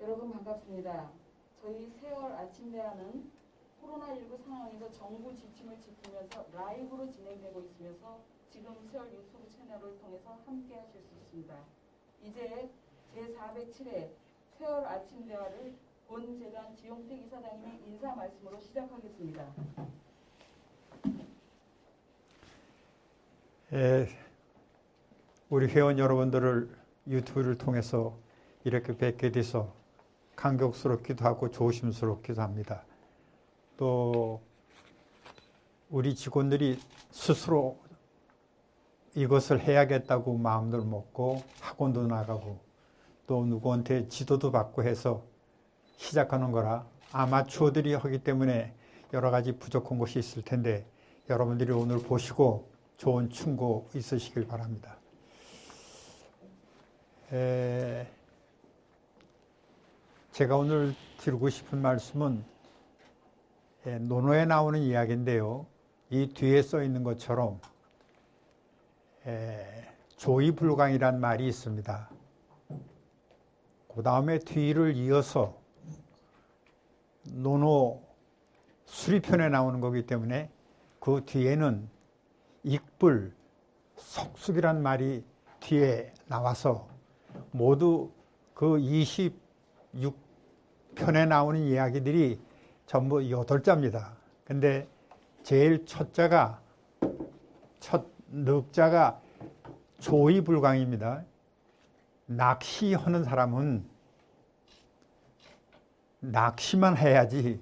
여러분 반갑습니다. 저희 세월 아침대화는 코로나19 상황에서 정부 지침을 지키면서 라이브로 진행되고 있으면서 지금 세월 유튜브 채널을 통해서 함께 하실 수 있습니다. 이제 제407회 세월 아침대화를 본재단 지용택 이사장님의 인사 말씀으로 시작하겠습니다. 우리 회원 여러분들을 유튜브를 통해서 이렇게 뵙게 돼서 감격스럽기도 하고 조심스럽기도 합니다. 또 우리 직원들이 스스로 이것을 해야겠다고 마음을 먹고 학원도 나가고 또 누구한테 지도도 받고 해서 시작하는 거라 아마추어들이 하기 때문에 여러 가지 부족한 것이 있을 텐데 여러분들이 오늘 보시고 좋은 충고 있으시길 바랍니다. 제가 오늘 드리고 싶은 말씀은 논어에 나오는 이야기인데요. 이 뒤에 써 있는 것처럼 조의불강이란 말이 있습니다. 그 다음에 뒤를 이어서 논어 수리편에 나오는 거기 때문에 그 뒤에는 익불, 석숙이란 말이 뒤에 나와서 모두 그 26편에 나오는 이야기들이 전부 8자입니다. 근데 제일 첫 늑자가 조의불강입니다. 낚시하는 사람은 낚시만 해야지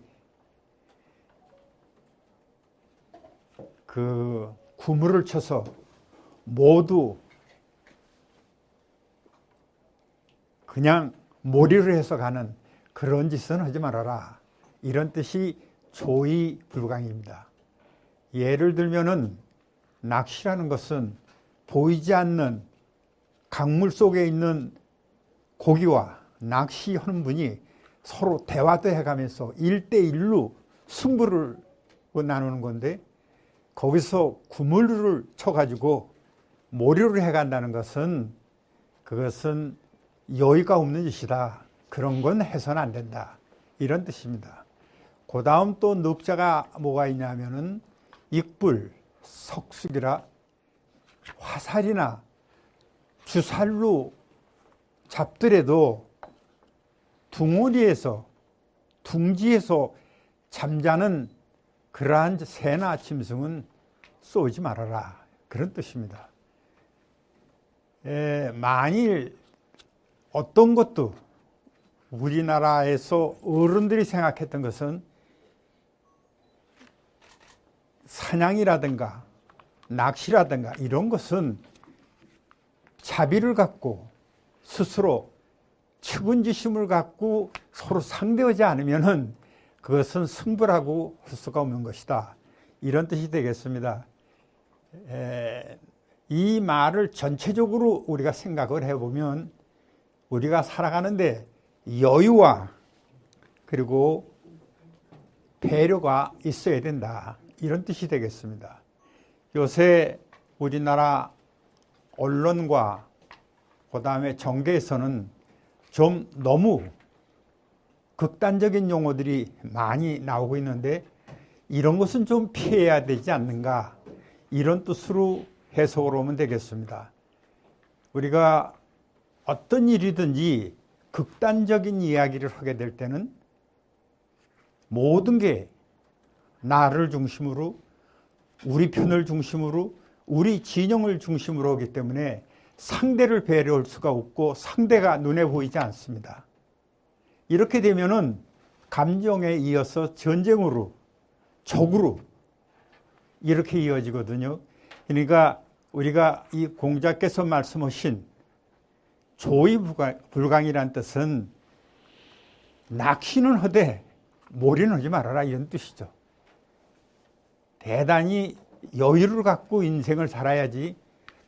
그 구물을 쳐서 모두 그냥 몰이를 해서 가는 그런 짓은 하지 말아라. 이런 뜻이 조의불강입니다. 예를 들면은 낚시라는 것은 보이지 않는 강물 속에 있는 고기와 낚시하는 분이 서로 대화도 해가면서 1대1로 승부를 나누는 건데 거기서 구물을 쳐가지고 몰이를 해간다는 것은 그것은 여의가 없는 짓이다. 그런 건 해서는 안 된다. 이런 뜻입니다. 그 다음 또 늑자가 뭐가 있냐면은 익불, 석숙이라 화살이나 주살로 잡더라도 둥어리에서 둥지에서 잠자는 그러한 새나 짐승은 쏘지 말아라. 그런 뜻입니다. 만일 어떤 것도 우리나라에서 어른들이 생각했던 것은 사냥이라든가 낚시라든가 이런 것은 자비를 갖고 스스로 측은지심을 갖고 서로 상대하지 않으면은 그것은 승부라고 할 수가 없는 것이다. 이런 뜻이 되겠습니다. 이 말을 전체적으로 우리가 생각을 해보면 우리가 살아가는데 여유와 그리고 배려가 있어야 된다. 이런 뜻이 되겠습니다. 요새 우리나라 언론과 그 다음에 정계에서는 좀 너무 극단적인 용어들이 많이 나오고 있는데 이런 것은 좀 피해야 되지 않는가 이런 뜻으로 해석을 하면 되겠습니다. 우리가 어떤 일이든지 극단적인 이야기를 하게 될 때는 모든 게 나를 중심으로 우리 편을 중심으로 우리 진영을 중심으로 하기 때문에 상대를 배려할 수가 없고 상대가 눈에 보이지 않습니다. 이렇게 되면은 감정에 이어서 전쟁으로 적으로 이렇게 이어지거든요. 그러니까 우리가 이 공자께서 말씀하신 조의불강이라는 뜻은 낚시는 하되 몰이는 하지 말아라 이런 뜻이죠. 대단히 여유를 갖고 인생을 살아야지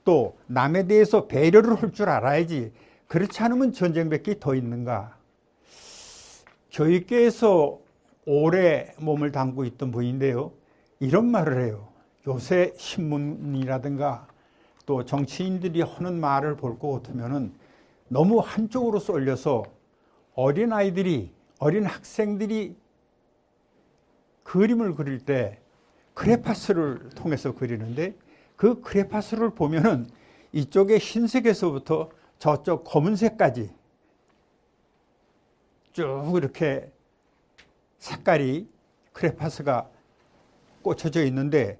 또 남에 대해서 배려를 할 줄 알아야지 그렇지 않으면 전쟁밖에 더 있는가. 교육계에서 오래 몸을 담고 있던 분인데요. 이런 말을 해요. 요새 신문이라든가 또 정치인들이 하는 말을 볼 것 같으면은 너무 한쪽으로 쏠려서 어린 학생들이 그림을 그릴 때 크레파스를 통해서 그리는데 그 크레파스를 보면은 이쪽에 흰색에서부터 저쪽 검은색까지 쭉 이렇게 색깔이 크레파스가 꽂혀져 있는데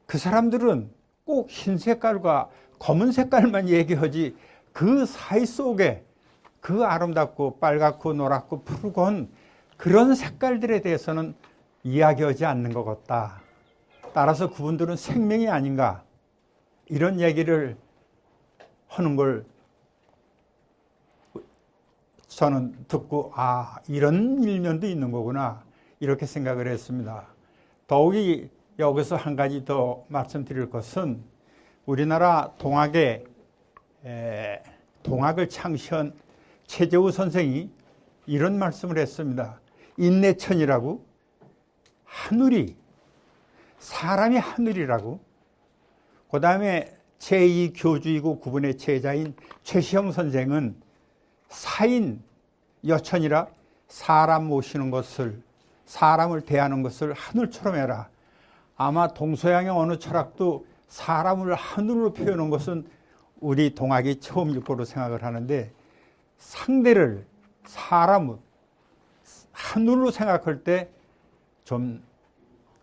그 사람들은 꼭 흰 색깔과 검은 색깔만 얘기하지 그 사이 속에 그 아름답고 빨갛고 노랗고 푸르곤 그런 색깔들에 대해서는 이야기하지 않는 것 같다. 따라서 그분들은 생명이 아닌가 이런 얘기를 하는 걸 저는 듣고 이런 일면도 있는 거구나 이렇게 생각을 했습니다. 더욱이 여기서 한 가지 더 말씀드릴 것은 우리나라 동학을 창시한 최재우 선생이 이런 말씀을 했습니다. 인내천이라고 하늘이 사람이 하늘이라고 그 다음에 제2교주이고 그분의 제자인 최시영 선생은 사인 여천이라 사람 모시는 것을 사람을 대하는 것을 하늘처럼 해라. 아마 동서양의 어느 철학도 사람을 하늘로 표현한 것은 우리 동학이 처음일 거로 생각을 하는데 상대를 사람을 하늘로 생각할 때 좀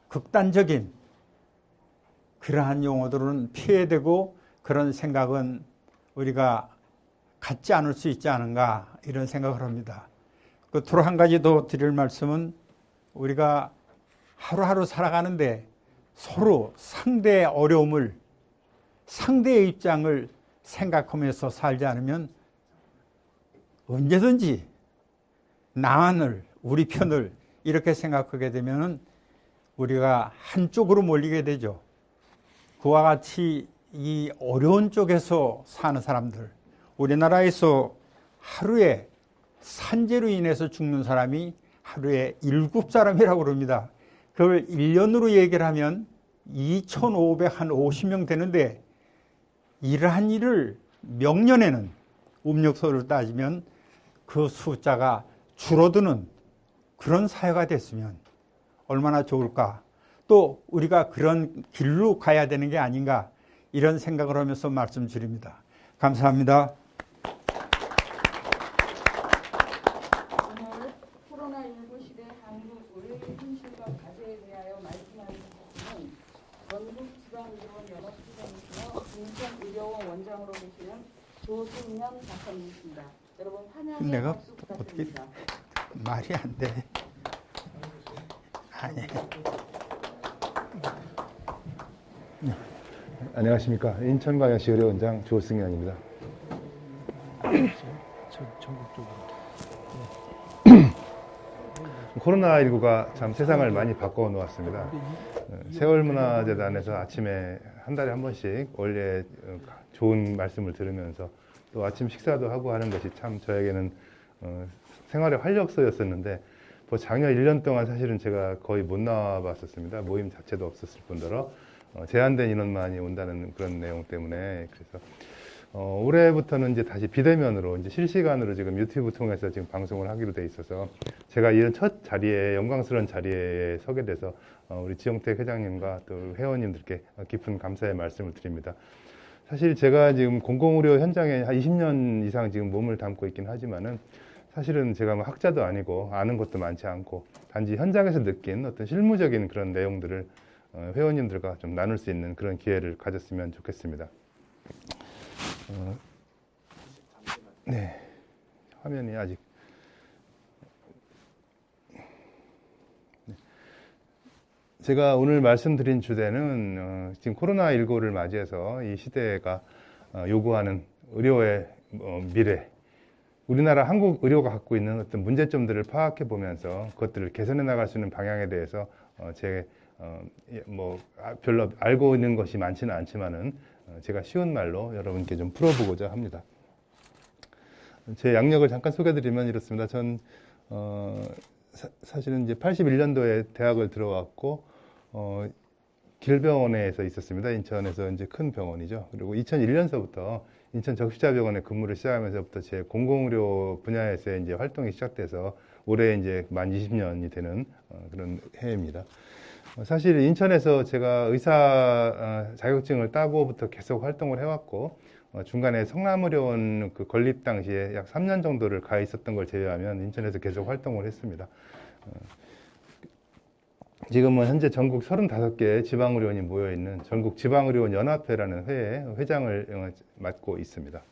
극단적인 그러한 용어들은 피해야 되고 그런 생각은 우리가 갖지 않을 수 있지 않은가 이런 생각을 합니다. 끝으로 한 가지 더 드릴 말씀은 우리가 하루하루 살아가는데 서로 상대의 어려움을 상대의 입장을 생각하면서 살지 않으면 언제든지 나만을 우리 편을 이렇게 생각하게 되면 우리가 한쪽으로 몰리게 되죠. 그와 같이 이 어려운 쪽에서 사는 사람들 우리나라에서 하루에 산재로 인해서 죽는 사람이 하루에 7사람이라고 그럽니다. 그걸 1년으로 얘기를 하면 2,550명 되는데 이러한 일을 명년에는 음력서를 따지면 그 숫자가 줄어드는 그런 사회가 됐으면 얼마나 좋을까. 또 우리가 그런 길로 가야 되는 게 아닌가 이런 생각을 하면서 말씀드립니다. 감사합니다. 오늘 코로나19 시대 한국 의료의 현실과 과제에 대하여 말씀하신 분은 전국지방의료원연합회장이시며 인천의료원 원장으로 계시는 조승년 박사님이십니다. 여러분 환영의 내가 박수 부탁드립니다. 말이 안 돼. 아니. 안녕하십니까. 인천광역시 의료원장 조승현입니다. 코로나19가 참 세상을 많이 바꿔 놓았습니다. 세월문화재단에서 아침에 한 달에 한 번씩 원래 좋은 말씀을 들으면서 또 아침 식사도 하고 하는 것이 참 저에게는 생활의 활력소였었는데 작년 1년 동안 사실은 제가 거의 못 나와 봤었습니다. 모임 자체도 없었을 뿐더러 제한된 인원만이 온다는 그런 내용 때문에 그래서 올해부터는 이제 다시 비대면으로 이제 실시간으로 지금 유튜브 통해서 지금 방송을 하기로 돼 있어서 제가 이런 첫 자리에 영광스러운 자리에 서게 돼서 우리 지영택 회장님과 또 회원님들께 깊은 감사의 말씀을 드립니다. 사실 제가 지금 공공의료 현장에 한 20년 이상 지금 몸을 담고 있긴 하지만은 사실은 제가 뭐 학자도 아니고 아는 것도 많지 않고 단지 현장에서 느낀 어떤 실무적인 그런 내용들을 회원님들과 좀 나눌 수 있는 그런 기회를 가졌으면 좋겠습니다. 네, 화면이 아직 제가 오늘 말씀드린 주제는 지금 코로나19를 맞이해서 이 시대가 요구하는 의료의 미래, 우리나라 한국 의료가 갖고 있는 어떤 문제점들을 파악해 보면서 그것들을 개선해 나갈 수 있는 방향에 대해서 별로 알고 있는 것이 많지는 않지만은 제가 쉬운 말로 여러분께 좀 풀어보고자 합니다. 제 양력을 잠깐 소개드리면 이렇습니다. 전 사실은 이제 81년도에 대학을 들어왔고 길병원에서 있었습니다. 인천에서 이제 큰 병원이죠. 그리고 2001년서부터 인천 적십자병원에 근무를 시작하면서부터 제 공공의료 분야에서 이제 활동이 시작돼서 올해 이제 만 20년이 되는 그런 해입니다. 사실 인천에서 제가 의사 자격증을 따고부터 계속 활동을 해왔고, 중간에 성남의료원 그 건립 당시에 약 3년 정도를 가 있었던 걸 제외하면 인천에서 계속 활동을 했습니다. 지금은 현재 전국 35개 지방의료원이 모여있는 전국 지방의료원 연합회라는 회의 회장을 맡고 있습니다.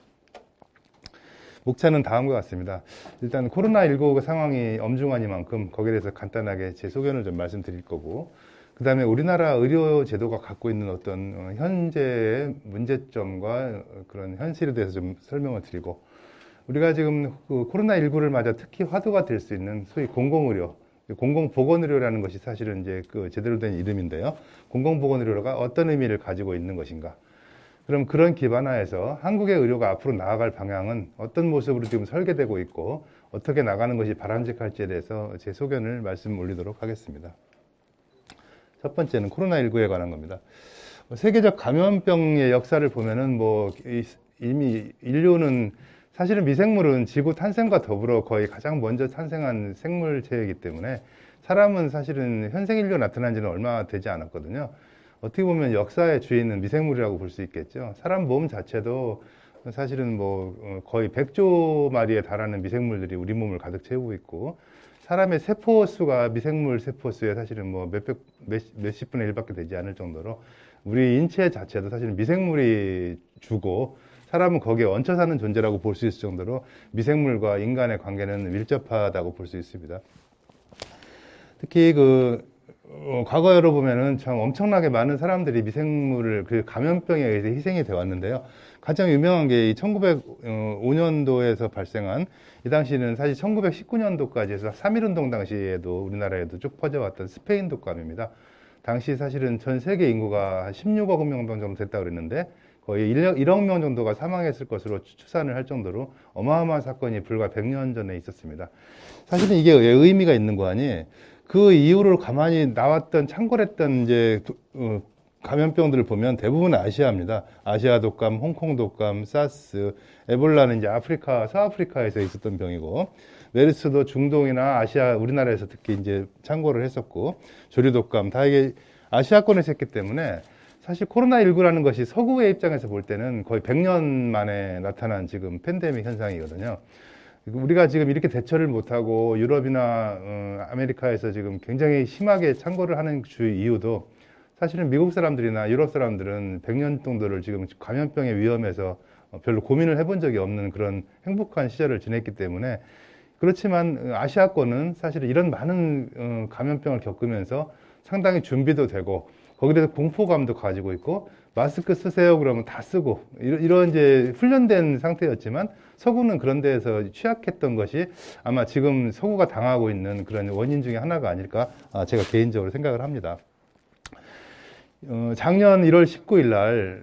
목차는 다음과 같습니다. 일단 코로나19 상황이 엄중하니만큼 거기에 대해서 간단하게 제 소견을 좀 말씀드릴 거고, 그 다음에 우리나라 의료 제도가 갖고 있는 어떤 현재의 문제점과 그런 현실에 대해서 좀 설명을 드리고, 우리가 지금 그 코로나19를 맞아 특히 화두가 될 수 있는 소위 공공의료, 공공보건의료라는 것이 사실은 이제 그 제대로 된 이름인데요. 공공보건의료가 어떤 의미를 가지고 있는 것인가? 그럼 그런 기반 하에서 한국의 의료가 앞으로 나아갈 방향은 어떤 모습으로 지금 설계되고 있고 어떻게 나가는 것이 바람직할지에 대해서 제 소견을 말씀 올리도록 하겠습니다. 첫 번째는 코로나19에 관한 겁니다. 세계적 감염병의 역사를 보면은 이미 인류는 사실은 미생물은 지구 탄생과 더불어 거의 가장 먼저 탄생한 생물체이기 때문에 사람은 사실은 현생인류가 나타난 지는 얼마 되지 않았거든요. 어떻게 보면 역사의 주인은 미생물이라고 볼 수 있겠죠. 사람 몸 자체도 사실은 거의 100조 마리에 달하는 미생물들이 우리 몸을 가득 채우고 있고, 사람의 세포수가 미생물 세포수의 사실은 몇십 분의 1밖에 되지 않을 정도로 우리 인체 자체도 사실은 미생물이 주고 사람은 거기에 얹혀 사는 존재라고 볼 수 있을 정도로 미생물과 인간의 관계는 밀접하다고 볼 수 있습니다. 특히 과거여로 보면은 참 엄청나게 많은 사람들이 미생물을 그 감염병에 의해서 희생이 되어 왔는데요. 가장 유명한 게 1905년도에서 발생한, 이 당시는 사실 1919년도까지 해서 3.1운동 당시에도 우리나라에도 쭉 퍼져왔던 스페인 독감입니다. 당시 사실은 전 세계 인구가 한 16억 명 정도 됐다고 그랬는데 거의 1억 명 정도가 사망했을 것으로 추산을 할 정도로 어마어마한 사건이 불과 100년 전에 있었습니다. 사실은 이게 왜 의미가 있는 거 아니? 그 이후로 가만히 나왔던 창궐했던 이제 감염병들을 보면 대부분 아시아입니다. 아시아 독감, 홍콩 독감, 사스, 에볼라는 이제 서아프리카에서 있었던 병이고, 메르스도 중동이나 아시아, 우리나라에서 특히 이제 창궐을 했었고, 조류 독감 다 이게 아시아권에서 했기 때문에 사실 코로나19라는 것이 서구의 입장에서 볼 때는 거의 100년 만에 나타난 지금 팬데믹 현상이거든요. 우리가 지금 이렇게 대처를 못하고 유럽이나 아메리카에서 지금 굉장히 심하게 창궐을 하는 주 이유도 사실은 미국 사람들이나 유럽 사람들은 100년 정도를 지금 감염병의 위험에서 별로 고민을 해본 적이 없는 그런 행복한 시절을 지냈기 때문에, 그렇지만 아시아권은 사실 이런 많은 감염병을 겪으면서 상당히 준비도 되고 거기에 대해서 공포감도 가지고 있고, 마스크 쓰세요 그러면 다 쓰고 이런 이제 훈련된 상태였지만 서구는 그런 데에서 취약했던 것이 아마 지금 서구가 당하고 있는 그런 원인 중에 하나가 아닐까 제가 개인적으로 생각을 합니다. 작년 1월 19일 날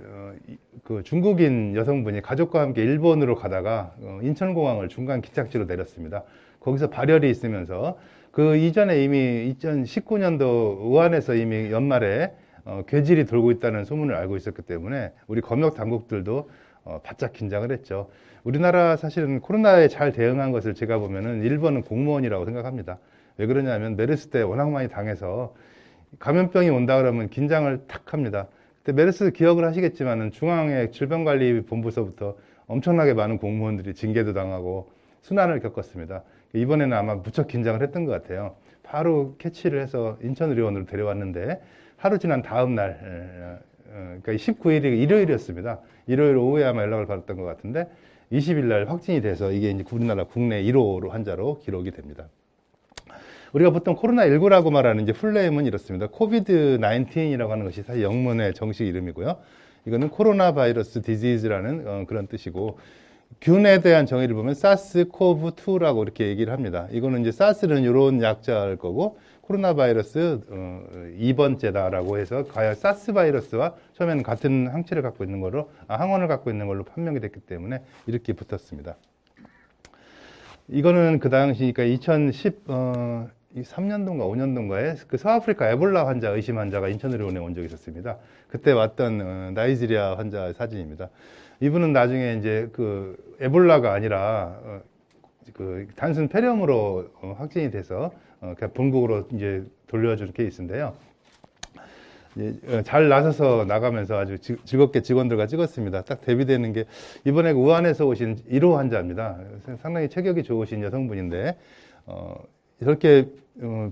그 중국인 여성분이 가족과 함께 일본으로 가다가 인천공항을 중간 기착지로 내렸습니다. 거기서 발열이 있으면서 그 이전에 이미 2019년도 우한에서 이미 연말에 괴질이 돌고 있다는 소문을 알고 있었기 때문에 우리 검역 당국들도 바짝 긴장을 했죠. 우리나라 사실은 코로나에 잘 대응한 것을 제가 보면은 일본은 공무원이라고 생각합니다. 왜 그러냐면 메르스 때 워낙 많이 당해서 감염병이 온다 그러면 긴장을 탁 합니다. 그때 메르스 기억을 하시겠지만은 중앙의 질병관리본부서부터 엄청나게 많은 공무원들이 징계도 당하고 순환을 겪었습니다. 이번에는 아마 무척 긴장을 했던 것 같아요. 바로 캐치를 해서 인천의료원으로 데려왔는데 하루 지난 다음 날, 그러니까 19일이 일요일이었습니다. 일요일 오후에 아마 연락을 받았던 것 같은데 20일 날 확진이 돼서 이게 이제 우리나라 국내 1호 환자로 기록이 됩니다. 우리가 보통 코로나19라고 말하는 이제 풀네임은 이렇습니다. 코비드-19이라고 하는 것이 사실 영문의 정식 이름이고요. 이거는 코로나 바이러스 디지즈라는 그런 뜻이고, 균에 대한 정의를 보면 사스코브2라고 이렇게 얘기를 합니다. 이거는 이제 사스는 이런 약자일 거고, 코로나 바이러스 2번째다라고 해서 과연 사스 바이러스와 처음에는 같은 항체를 갖고 있는 걸로, 항원을 갖고 있는 걸로 판명이 됐기 때문에 이렇게 붙었습니다. 이거는 그 당시, 그러니까 2013년도인가 5년도인가에 그 서아프리카 에볼라 환자, 의심 환자가 인천의료원에 온 적이 있었습니다. 그때 왔던 나이지리아 환자 사진입니다. 이분은 나중에 이제 그 에볼라가 아니라 그 단순 폐렴으로 확진이 돼서 그냥 본국으로 이제 돌려준 케이스인데요. 잘 나서서 나가면서 아주 즐겁게 직원들과 찍었습니다. 딱 대비되는 게 이번에 우한에서 오신 1호 환자입니다. 상당히 체격이 좋으신 여성분인데 이렇게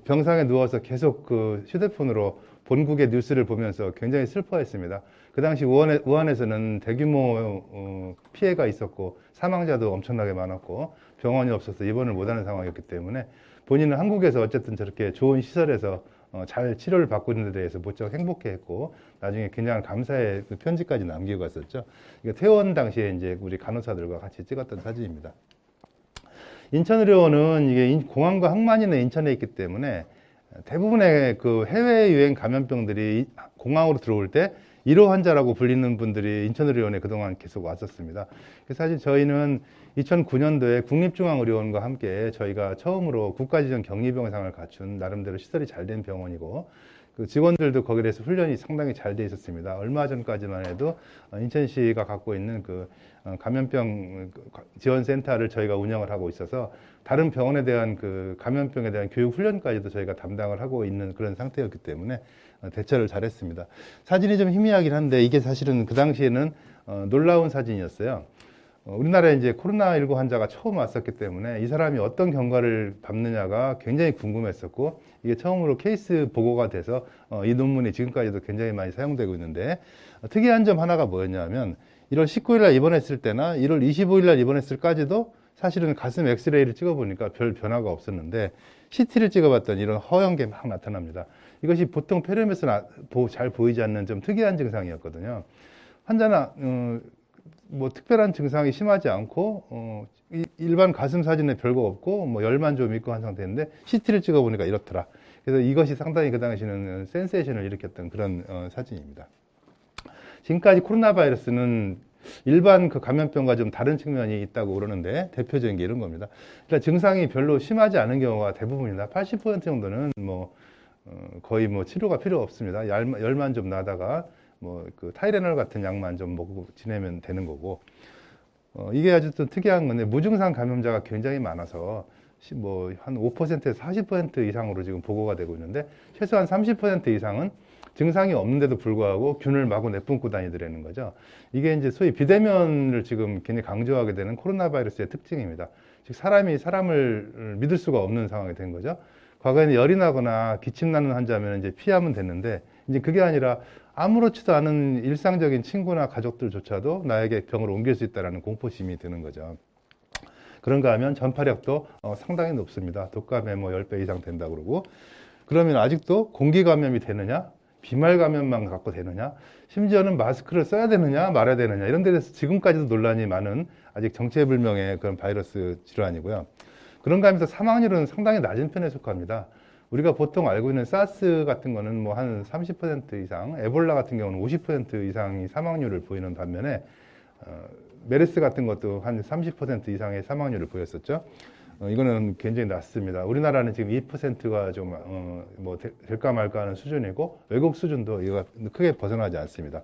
병상에 누워서 계속 그 휴대폰으로 본국의 뉴스를 보면서 굉장히 슬퍼했습니다. 그 당시 우한에서는 대규모 피해가 있었고 사망자도 엄청나게 많았고 병원이 없어서 입원을 못하는 상황이었기 때문에 본인은 한국에서 어쨌든 저렇게 좋은 시설에서 잘 치료를 받고 있는 데 대해서 무척 행복해했고 나중에 굉장히 감사의 그 편지까지 남기고 갔었죠. 이거 퇴원 당시에 이제 우리 간호사들과 같이 찍었던 사진입니다. 인천의료원은 이게 공항과 항만이나 인천에 있기 때문에 대부분의 그 해외 유행 감염병들이 공항으로 들어올 때 1호 환자라고 불리는 분들이 인천의료원에 그동안 계속 왔었습니다. 사실 저희는 2009년도에 국립중앙의료원과 함께 저희가 처음으로 국가지정 격리병상을 갖춘 나름대로 시설이 잘 된 병원이고 그 직원들도 거기에 대해서 훈련이 상당히 잘 돼 있었습니다. 얼마 전까지만 해도 인천시가 갖고 있는 그 감염병 지원센터를 저희가 운영을 하고 있어서 다른 병원에 대한 그 감염병에 대한 교육 훈련까지도 저희가 담당을 하고 있는 그런 상태였기 때문에 대처를 잘했습니다. 사진이 좀 희미하긴 한데 이게 사실은 그 당시에는 놀라운 사진이었어요. 우리나라에 이제 코로나19 환자가 처음 왔었기 때문에 이 사람이 어떤 경과를 밟느냐가 굉장히 궁금했었고 이게 처음으로 케이스 보고가 돼서 이 논문이 지금까지도 굉장히 많이 사용되고 있는데 특이한 점 하나가 뭐였냐면 1월 19일 날 입원했을 때나 1월 25일 날 입원했을까지도 사실은 가슴 엑스레이를 찍어보니까 별 변화가 없었는데 CT를 찍어봤더니 이런 허연 게 막 나타납니다. 이것이 보통 폐렴에서 잘 보이지 않는 좀 특이한 증상이었거든요. 환자는 뭐 특별한 증상이 심하지 않고 일반 가슴 사진에 별거 없고 뭐 열만 좀 있고 한 상태인데 CT를 찍어보니까 이렇더라. 그래서 이것이 상당히 그 당시는 센세이션을 일으켰던 그런 사진입니다. 지금까지 코로나 바이러스는 일반 그 감염병과 좀 다른 측면이 있다고 그러는데 대표적인 게 이런 겁니다. 일단 증상이 별로 심하지 않은 경우가 대부분이다. 80% 정도는 뭐 거의 뭐 치료가 필요 없습니다. 열만 좀 나다가 뭐 그 타이레놀 같은 약만 좀 먹고 지내면 되는 거고 이게 아주 또 특이한 건데 무증상 감염자가 굉장히 많아서 뭐 한 5%에서 40% 이상으로 지금 보고가 되고 있는데 최소한 30% 이상은 증상이 없는데도 불구하고 균을 마구 내뿜고 다니더라는 거죠. 이게 이제 소위 비대면을 지금 굉장히 강조하게 되는 코로나 바이러스의 특징입니다. 즉 사람이 사람을 믿을 수가 없는 상황이 된 거죠. 과거에는 열이 나거나 기침 나는 환자면 이제 피하면 됐는데 이제 그게 아니라 아무렇지도 않은 일상적인 친구나 가족들조차도 나에게 병을 옮길 수 있다는 공포심이 드는 거죠. 그런가 하면 전파력도 상당히 높습니다. 독감에 뭐 10배 이상 된다고 그러고 그러면 아직도 공기 감염이 되느냐? 비말 감염만 갖고 되느냐? 심지어는 마스크를 써야 되느냐 말아야 되느냐 이런 데 대해서 지금까지도 논란이 많은 아직 정체불명의 그런 바이러스 질환이고요. 그런가 하면서 사망률은 상당히 낮은 편에 속합니다. 우리가 보통 알고 있는 사스 같은 거는 뭐 한 30% 이상, 에볼라 같은 경우는 50% 이상이 사망률을 보이는 반면에 메르스 같은 것도 한 30% 이상의 사망률을 보였었죠. 이거는 굉장히 낮습니다. 우리나라는 지금 2%가 좀 뭐 될까 말까 하는 수준이고 외국 수준도 이거 크게 벗어나지 않습니다.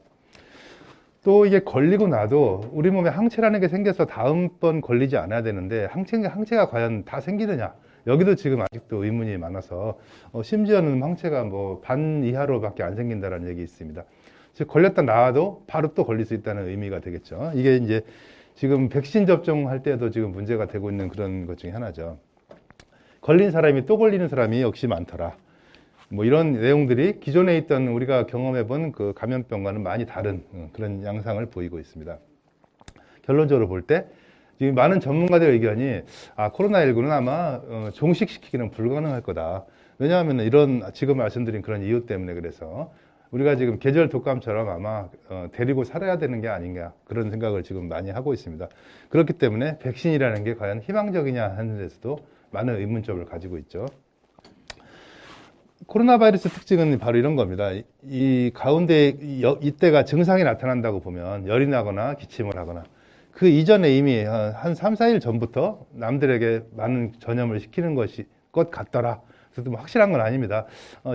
또 이게 걸리고 나도 우리 몸에 항체라는 게 생겨서 다음번 걸리지 않아야 되는데 항체가 과연 다 생기느냐? 여기도 지금 아직도 의문이 많아서 심지어는 항체가 뭐 반 이하로밖에 안 생긴다는 얘기 있습니다. 즉 걸렸다 나와도 바로 또 걸릴 수 있다는 의미가 되겠죠. 이게 이제 지금 백신 접종할 때도 지금 문제가 되고 있는 그런 것 중에 하나죠. 걸린 사람이 또 걸리는 사람이 역시 많더라. 뭐 이런 내용들이 기존에 있던 우리가 경험해본 그 감염병과는 많이 다른 그런 양상을 보이고 있습니다. 결론적으로 볼 때 지금 많은 전문가들의 의견이 코로나19는 아마 종식시키기는 불가능할 거다. 왜냐하면 이런 지금 말씀드린 그런 이유 때문에 그래서 우리가 지금 계절 독감처럼 아마 데리고 살아야 되는 게 아닌가 그런 생각을 지금 많이 하고 있습니다. 그렇기 때문에 백신이라는 게 과연 희망적이냐 하는 데서도 많은 의문점을 가지고 있죠. 코로나 바이러스 특징은 바로 이런 겁니다. 이 가운데 이때가 증상이 나타난다고 보면 열이 나거나 기침을 하거나 그 이전에 이미 한 3, 4일 전부터 남들에게 많은 전염을 시키는 것 같더라. 그래서 뭐 확실한 건 아닙니다.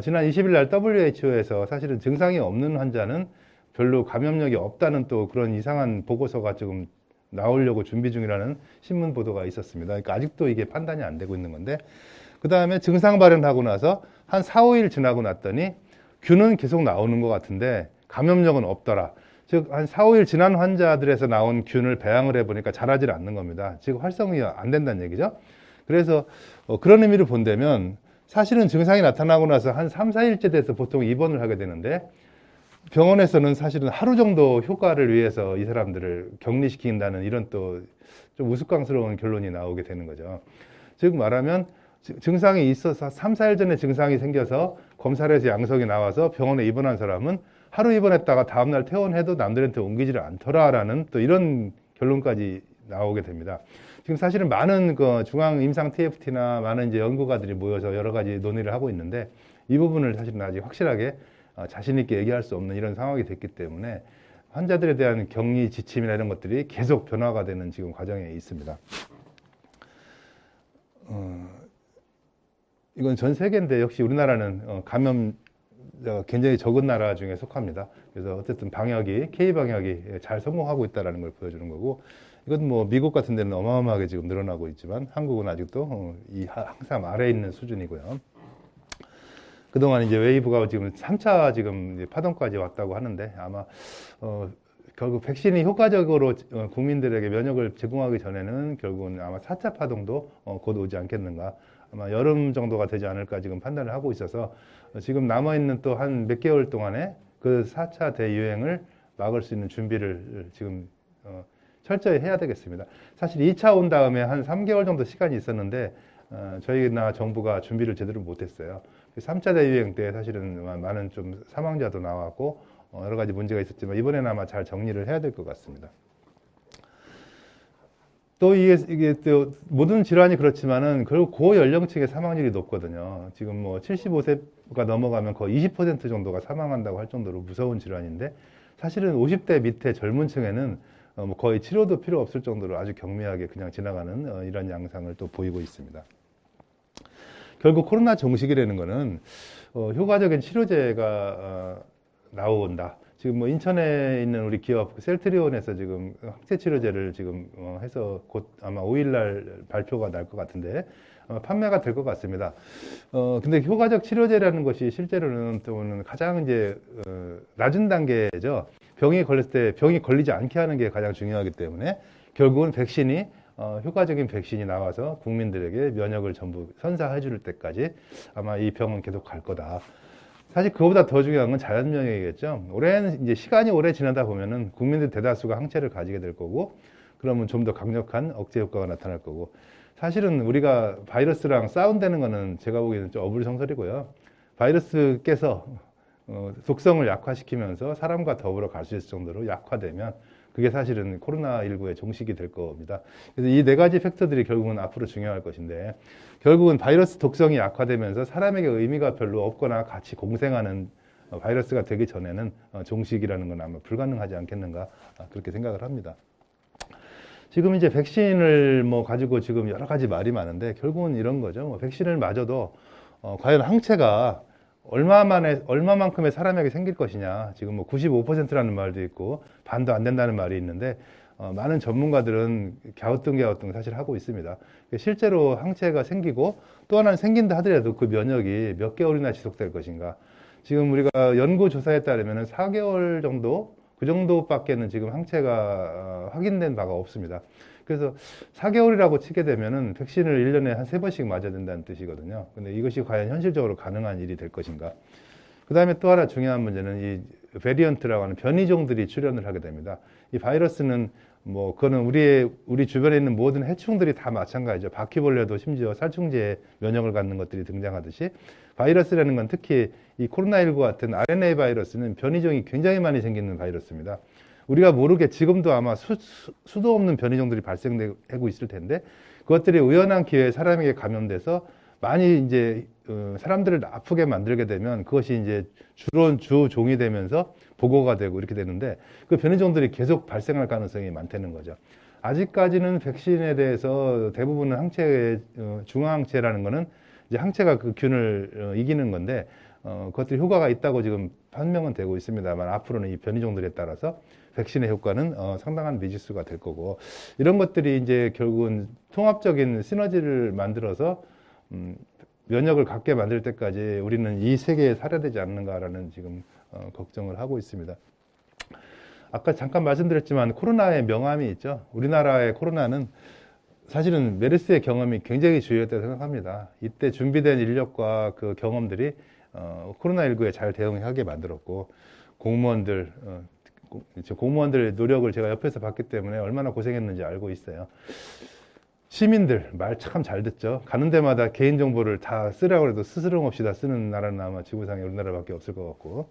지난 20일 날 WHO에서 사실은 증상이 없는 환자는 별로 감염력이 없다는 또 그런 이상한 보고서가 지금 나오려고 준비 중이라는 신문 보도가 있었습니다. 그러니까 아직도 이게 판단이 안 되고 있는 건데, 그 다음에 증상 발현하고 나서 한 4, 5일 지나고 났더니 균은 계속 나오는 것 같은데 감염력은 없더라. 즉, 한 4, 5일 지난 환자들에서 나온 균을 배양을 해보니까 자라질 않는 겁니다. 즉, 활성이 안 된다는 얘기죠. 그래서 그런 의미를 본다면 사실은 증상이 나타나고 나서 한 3, 4일째 돼서 보통 입원을 하게 되는데, 병원에서는 사실은 하루 정도 효과를 위해서 이 사람들을 격리시킨다는 이런 또 좀 우스꽝스러운 결론이 나오게 되는 거죠. 즉 말하면 증상이 있어서 3, 4일 전에 증상이 생겨서 검사를 해서 양성이 나와서 병원에 입원한 사람은 하루 입원했다가 다음날 퇴원해도 남들한테 옮기지를 않더라라는 또 이런 결론까지 나오게 됩니다. 지금 사실은 많은 그 중앙 임상 TFT나 많은 이제 연구가들이 모여서 여러 가지 논의를 하고 있는데, 이 부분을 사실은 아직 확실하게 자신 있게 얘기할 수 없는 이런 상황이 됐기 때문에 환자들에 대한 격리 지침이나 이런 것들이 계속 변화가 되는 지금 과정에 있습니다. 이건 전 세계인데 역시 우리나라는 감염 굉장히 적은 나라 중에 속합니다. 그래서 어쨌든 방역이 K 방역이 잘 성공하고 있다는 걸 보여주는 거고, 이건 뭐 미국 같은 데는 어마어마하게 지금 늘어나고 있지만 한국은 아직도 항상 아래에 있는 수준이고요. 그동안 이제 웨이브가 지금 3차 지금 이제 파동까지 왔다고 하는데, 아마 결국 백신이 효과적으로 국민들에게 면역을 제공하기 전에는 결국은 아마 4차 파동도 곧 오지 않겠는가. 아마 여름 정도가 되지 않을까 지금 판단을 하고 있어서 지금 남아있는 또 한 몇 개월 동안에 그 4차 대유행을 막을 수 있는 준비를 지금 철저히 해야 되겠습니다. 사실 2차 온 다음에 한 3개월 정도 시간이 있었는데 저희나 정부가 준비를 제대로 못했어요. 3차 대유행 때 사실은 많은 좀 사망자도 나왔고 여러 가지 문제가 있었지만 이번에는 아마 잘 정리를 해야 될 것 같습니다. 또 이게 또 모든 질환이 그렇지만은 결국 고연령층의 사망률이 높거든요. 지금 뭐 75세가 넘어가면 거의 20% 정도가 사망한다고 할 정도로 무서운 질환인데, 사실은 50대 밑에 젊은 층에는 뭐 거의 치료도 필요 없을 정도로 아주 경미하게 그냥 지나가는 이런 양상을 또 보이고 있습니다. 결국 코로나 종식이라는 거는 효과적인 치료제가 나온다. 지금 뭐 인천에 있는 우리 기업 셀트리온에서 지금 항체 치료제를 지금 해서 곧 아마 5일날 발표가 날 것 같은데 판매가 될 것 같습니다. 근데 효과적 치료제라는 것이 실제로는 또는 가장 이제 낮은 단계죠. 병이 걸렸을 때 병이 걸리지 않게 하는 게 가장 중요하기 때문에 결국은 백신이 효과적인 백신이 나와서 국민들에게 면역을 전부 선사해 줄 때까지 아마 이 병은 계속 갈 거다. 사실 그거보다 더 중요한 건 자연 면역이겠죠. 이제 시간이 오래 지나다 보면은 국민들 대다수가 항체를 가지게 될 거고, 그러면 좀 더 강력한 억제 효과가 나타날 거고, 사실은 우리가 바이러스랑 싸운다는 거는 제가 보기에는 좀 어불성설이고요. 바이러스께서 독성을 약화시키면서 사람과 더불어 갈 수 있을 정도로 약화되면 그게 사실은 코로나19의 종식이 될 겁니다. 그래서 이 네 가지 팩터들이 결국은 앞으로 중요할 것인데, 결국은 바이러스 독성이 약화되면서 사람에게 의미가 별로 없거나 같이 공생하는 바이러스가 되기 전에는 종식이라는 건 아마 불가능하지 않겠는가, 그렇게 생각을 합니다. 지금 이제 백신을 뭐 가지고 지금 여러 가지 말이 많은데 결국은 이런 거죠. 뭐 백신을 맞아도 과연 항체가 얼마만큼의 사람에게 생길 것이냐. 지금 뭐 95%라는 말도 있고 반도 안 된다는 말이 있는데 많은 전문가들은 갸우뚱 사실 하고 있습니다. 실제로 항체가 생기고 또 하나는 생긴다 하더라도 그 면역이 몇 개월이나 지속될 것인가. 지금 우리가 연구조사에 따르면 4개월 정도, 그 정도밖에는 지금 항체가 확인된 바가 없습니다. 그래서 4개월이라고 치게 되면은 백신을 1년에 한 3번씩 맞아야 된다는 뜻이거든요. 근데 이것이 과연 현실적으로 가능한 일이 될 것인가. 그 다음에 또 하나 중요한 문제는 이 베리언트라고 하는 변이종들이 출현을 하게 됩니다. 이 바이러스는 뭐 그거는 우리 주변에 있는 모든 해충들이 다 마찬가지죠. 바퀴벌레도 심지어 살충제에 면역을 갖는 것들이 등장하듯이 바이러스라는 건 특히 이 코로나19 같은 RNA 바이러스는 변이종이 굉장히 많이 생기는 바이러스입니다. 우리가 모르게 지금도 아마 수도 없는 변이종들이 발생되고 있을 텐데 그것들이 우연한 기회에 사람에게 감염돼서 많이 이제 사람들을 아프게 만들게 되면 그것이 이제 주 종이 되면서 보고가 되고 이렇게 되는데 그 변이종들이 계속 발생할 가능성이 많다는 거죠. 아직까지는 백신에 대해서 대부분은 항체, 중화항체라는 거는 이제 항체가 그 균을 이기는 건데 그것들이 효과가 있다고 지금 판명은 되고 있습니다만 앞으로는 이 변이종들에 따라서 백신의 효과는 상당한 미지수가 될 거고 이런 것들이 이제 결국은 통합적인 시너지를 만들어서 면역을 갖게 만들 때까지 우리는 이 세계에 살아야 되지 않는가라는 지금 걱정을 하고 있습니다. 아까 잠깐 말씀드렸지만 코로나의 명암이 있죠. 우리나라의 코로나는 사실은 메르스의 경험이 굉장히 중요했다고 생각합니다. 이때 준비된 인력과 그 경험들이 코로나19에 잘 대응하게 만들었고 공무원들의 노력을 제가 옆에서 봤기 때문에 얼마나 고생했는지 알고 있어요. 시민들 말 참 잘 듣죠. 가는 데마다 개인정보를 다 쓰라고 해도 스스럼 없이 다 쓰는 나라는 아마 지구상에 우리나라밖에 없을 것 같고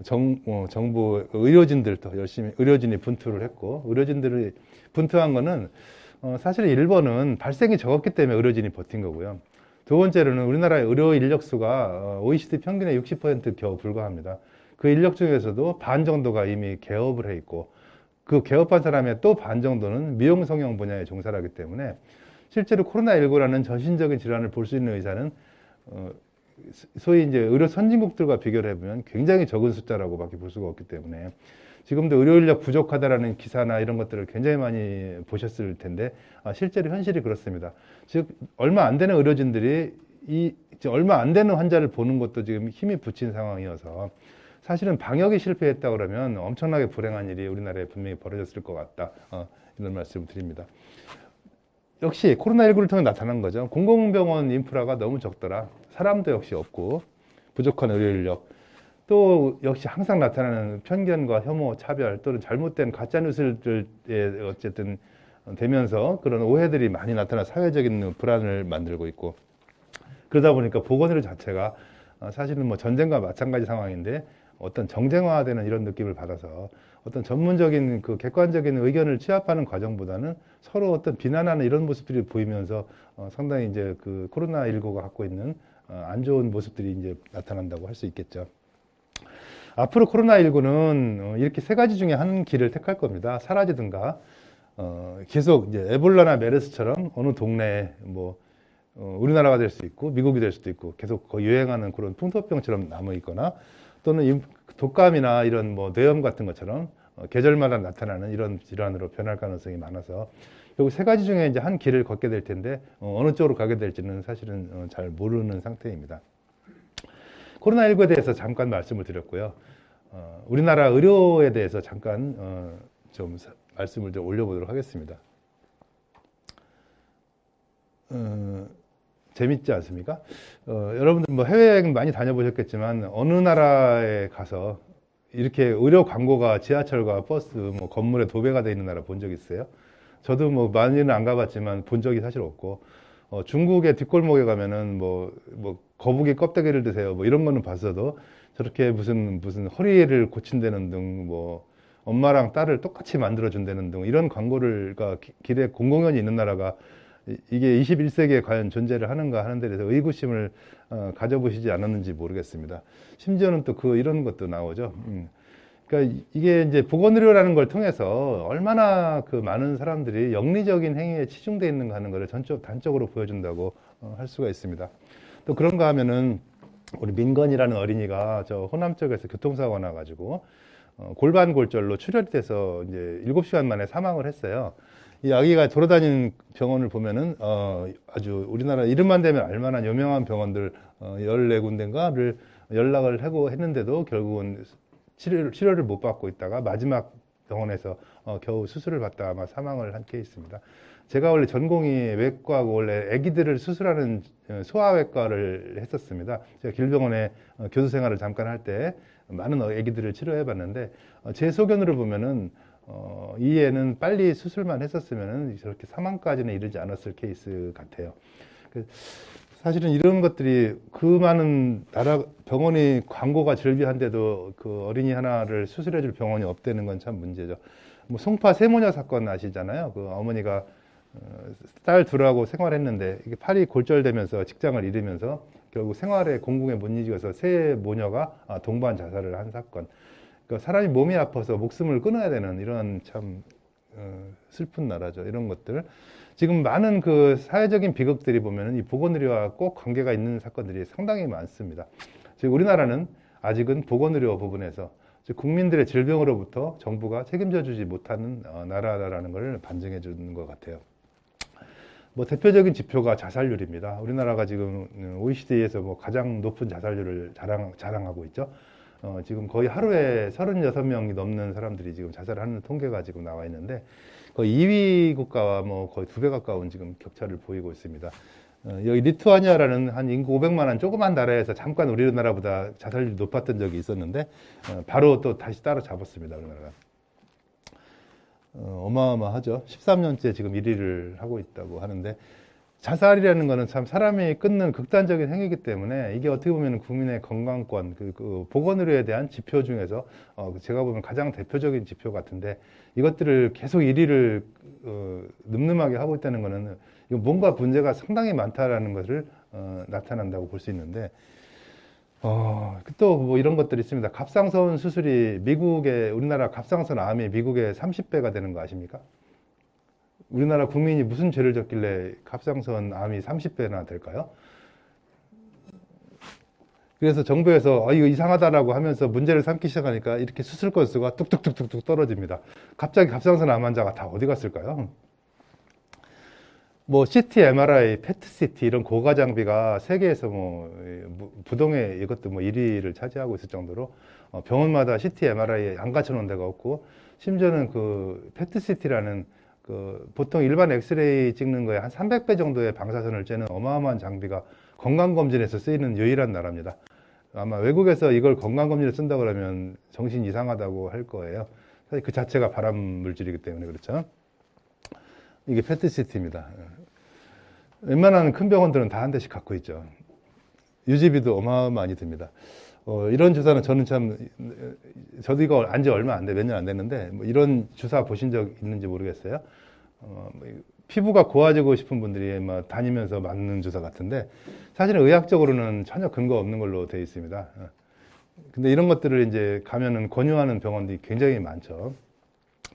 정부 의료진들도 열심히 의료진이 분투를 했고 의료진들이 분투한 거는 사실 1번은 발생이 적었기 때문에 의료진이 버틴 거고요. 두 번째로는 우리나라의 의료 인력 수가 OECD 평균의 60% 겨우 불과합니다. 그 인력 중에서도 반 정도가 이미 개업을 해 있고 그 개업한 사람의 또 반 정도는 미용 성형 분야에 종사를 하기 때문에 실제로 코로나19라는 전신적인 질환을 볼 수 있는 의사는 소위 이제 의료 선진국들과 비교를 해보면 굉장히 적은 숫자라고밖에 볼 수가 없기 때문에 지금도 의료 인력 부족하다라는 기사나 이런 것들을 굉장히 많이 보셨을 텐데 실제로 현실이 그렇습니다. 즉 얼마 안 되는 의료진들이 얼마 안 되는 환자를 보는 것도 지금 힘이 붙인 상황이어서 사실은 방역이 실패했다 그러면 엄청나게 불행한 일이 우리나라에 분명히 벌어졌을 것 같다. 이런 말씀을 드립니다. 역시 코로나19를 통해 나타난 거죠. 공공병원 인프라가 너무 적더라. 사람도 역시 없고 부족한 의료 인력. 또 역시 항상 나타나는 편견과 혐오, 차별 또는 잘못된 가짜뉴스들에 어쨌든 되면서 그런 오해들이 많이 나타나 사회적인 불안을 만들고 있고 그러다 보니까 보건의료 자체가 사실은 뭐 전쟁과 마찬가지 상황인데 어떤 정쟁화되는 이런 느낌을 받아서 어떤 전문적인 그 객관적인 의견을 취합하는 과정보다는 서로 어떤 비난하는 이런 모습들이 보이면서 상당히 이제 그 코로나19가 갖고 있는 안 좋은 모습들이 이제 나타난다고 할 수 있겠죠. 앞으로 코로나19는 이렇게 세 가지 중에 한 길을 택할 겁니다. 사라지든가 계속 이제 에볼라나 메르스처럼 어느 동네에 뭐 우리나라가 될 수 있고 미국이 될 수도 있고 계속 유행하는 그런 풍토병처럼 남아 있거나 또는 독감이나 이런 뭐 뇌염 같은 것처럼 계절마다 나타나는 이런 질환으로 변할 가능성이 많아서 결국 세 가지 중에 이제 한 길을 걷게 될 텐데 어느 쪽으로 가게 될지는 사실은 잘 모르는 상태입니다. 코로나19에 대해서 잠깐 말씀을 드렸고요. 우리나라 의료에 대해서 잠깐 좀 말씀을 좀 올려보도록 하겠습니다. 재밌지 않습니까? 여러분들 뭐 해외여행 많이 다녀보셨겠지만 어느 나라에 가서 이렇게 의료 광고가 지하철과 버스, 뭐 건물에 도배가 되어 있는 나라 본 적 있어요? 저도 뭐 많이는 안 가봤지만 본 적이 사실 없고 중국의 뒷골목에 가면은 뭐 거북이 껍데기를 드세요 뭐 이런 거는 봤어도 저렇게 무슨 허리를 고친다는 등 뭐 엄마랑 딸을 똑같이 만들어 준다는 등 이런 광고를 길에 공공연히 있는 나라가 이게 21세기에 과연 존재를 하는가 하는 데 대해서 의구심을 가져보시지 않았는지 모르겠습니다. 심지어는 또 이런 것도 나오죠. 그러니까 이게 이제 보건의료라는 걸 통해서 얼마나 그 많은 사람들이 영리적인 행위에 치중되어 있는가 하는 것을 단적으로 보여준다고 할 수가 있습니다. 또 그런가 하면은 우리 민건이라는 어린이가 저 호남 쪽에서 교통사고가 나가지고 골반골절로 출혈이 돼서 이제 7시간 만에 사망을 했어요. 이 아기가 돌아다니는 병원을 보면은 아주 우리나라 이름만 대면 알만한 유명한 병원들 14군데인가를 연락을 하고 했는데도 결국은 치료를 못 받고 있다가 마지막 병원에서 겨우 수술을 받다가 아마 사망을 한 케이스입니다. 제가 원래 전공이 외과고 원래 아기들을 수술하는 소아외과를 했었습니다. 제가 길병원에 교수 생활을 잠깐 할 때 많은 아기들을 치료해 봤는데 제 소견으로 보면은 이 애는 빨리 수술만 했었으면은 저렇게 사망까지는 이르지 않았을 케이스 같아요. 사실은 이런 것들이 그 많은 나라 병원이 광고가 즐비한데도 그 어린이 하나를 수술해줄 병원이 없다는 건 참 문제죠. 뭐 송파 세모녀 사건 아시잖아요. 그 어머니가 딸 둘하고 생활했는데 이게 팔이 골절되면서 직장을 잃으면서 결국 생활에 공공에 못 이겨서 세 모녀가 동반 자살을 한 사건. 그러니까 사람이 몸이 아파서 목숨을 끊어야 되는 이런 참 슬픈 나라죠. 이런 것들. 지금 많은 그 사회적인 비극들이 보면은 이 보건의료와 꼭 관계가 있는 사건들이 상당히 많습니다. 즉 우리나라는 아직은 보건의료 부분에서 즉 국민들의 질병으로부터 정부가 책임져 주지 못하는 나라라는 것을 반증해 주는 것 같아요. 뭐 대표적인 지표가 자살률입니다. 우리나라가 지금 OECD에서 뭐 가장 높은 자살률을 자랑하고 있죠. 지금 거의 하루에 36명이 넘는 사람들이 지금 자살하는 통계가 지금 나와 있는데 거의 2위 국가와 뭐 거의 2배 가까운 지금 격차를 보이고 있습니다. 여기 리투아니아라는 한 인구 500만 조그만 나라에서 잠깐 우리나라보다 자살률이 높았던 적이 있었는데 바로 또 다시 따라잡았습니다. 우리나라가. 어마어마하죠. 13년째 지금 1위를 하고 있다고 하는데 자살이라는 거는 참 사람이 끊는 극단적인 행위이기 때문에 이게 어떻게 보면 국민의 건강권, 그 보건의료에 대한 지표 중에서 제가 보면 가장 대표적인 지표 같은데 이것들을 계속 1위를 늠름하게 하고 있다는 거는 이거 뭔가 문제가 상당히 많다라는 것을 나타난다고 볼 수 있는데 또 뭐 이런 것들이 있습니다. 갑상선 수술이 우리나라 갑상선 암이 미국의 30배가 되는 거 아십니까? 우리나라 국민이 무슨 죄를 졌길래 갑상선 암이 30배나 될까요? 그래서 정부에서 이거 이상하다라고 하면서 문제를 삼기 시작하니까 이렇게 수술 건수가 뚝뚝뚝뚝 떨어집니다. 갑자기 갑상선 암 환자가 다 어디 갔을까요? 뭐 CT, MRI, PET-CT 이런 고가 장비가 세계에서 뭐 부동의 이것도 뭐 1위를 차지하고 있을 정도로 병원마다 CT, MRI에 안 갖춰놓은 데가 없고 심지어는 그 PET-CT라는 그 보통 일반 엑스레이 찍는 거에 한 300배 정도의 방사선을 쬐는 어마어마한 장비가 건강검진에서 쓰이는 유일한 나라입니다. 아마 외국에서 이걸 건강검진에 쓴다 그러면 정신 이상하다고 할 거예요. 사실 그 자체가 발암 물질이기 때문에 그렇죠. 이게 PET-CT입니다. 웬만한 큰 병원들은 다 한 대씩 갖고 있죠. 유지비도 어마어마하게 듭니다. 이런 주사는 저도 이거 안 지 얼마 안 돼, 몇 년 안 됐는데, 뭐 이런 주사 보신 적 있는지 모르겠어요. 피부가 고와지고 싶은 분들이 막 다니면서 맞는 주사 같은데, 사실은 의학적으로는 전혀 근거 없는 걸로 되어 있습니다. 근데 이런 것들을 이제 가면은 권유하는 병원들이 굉장히 많죠.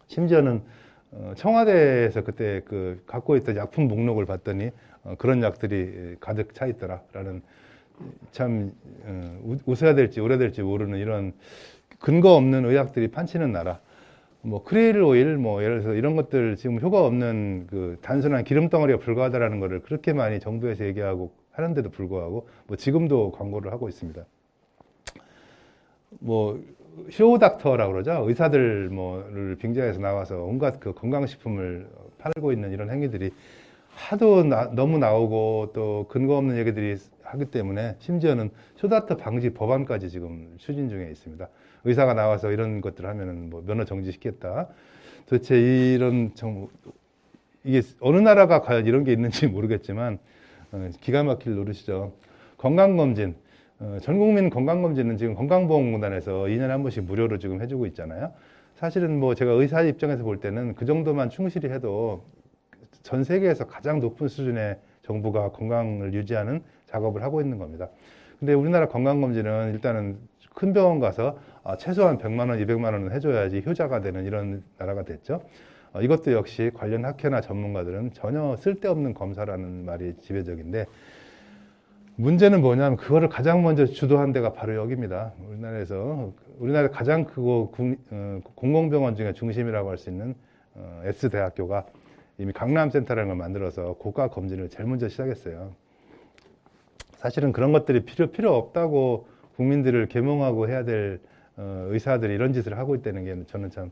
심지어는 청와대에서 그때 그 갖고 있던 약품 목록을 봤더니 그런 약들이 가득 차 있더라라는 참 웃어야 될지 울어야 될지 모르는 이런 근거 없는 의약들이 판치는 나라. 뭐 크레일 오일 뭐 예를 들어서 이런 것들 지금 효과 없는 그 단순한 기름 덩어리가 불과하다라는 거를 그렇게 많이 정부에서 얘기하고 하는데도 불구하고 뭐 지금도 광고를 하고 있습니다. 뭐 쇼닥터라고 그러죠. 의사들 뭐를 빙자해서 나와서 온갖 그 건강식품을 팔고 있는 이런 행위들이 하도 너무 나오고 또 근거 없는 얘기들이 하기 때문에 심지어는 쇼닥터 방지 법안까지 지금 추진 중에 있습니다. 의사가 나와서 이런 것들을 하면은 뭐 면허 정지시켰다. 도대체 이게 어느 나라가 과연 이런 게 있는지 모르겠지만 기가 막힐 노릇이죠. 건강검진. 전 국민 건강검진은 지금 건강보험공단에서 2년에 한 번씩 무료로 지금 해주고 있잖아요. 사실은 뭐 제가 의사 입장에서 볼 때는 그 정도만 충실히 해도 전 세계에서 가장 높은 수준의 정부가 건강을 유지하는 작업을 하고 있는 겁니다. 근데 우리나라 건강검진은 일단은 큰 병원 가서 최소한 100만 원, 200만 원은 해줘야지 효자가 되는 이런 나라가 됐죠. 이것도 역시 관련 학회나 전문가들은 전혀 쓸데없는 검사라는 말이 지배적인데 문제는 뭐냐면 그거를 가장 먼저 주도한 데가 바로 여기입니다. 우리나라 가장 크고 공공병원 중에 중심이라고 할 수 있는 S대학교가 이미 강남센터라는 걸 만들어서 고가 검진을 제일 먼저 시작했어요. 사실은 그런 것들이 필요 없다고 국민들을 계몽하고 해야 될 의사들이 이런 짓을 하고 있다는 게 저는 참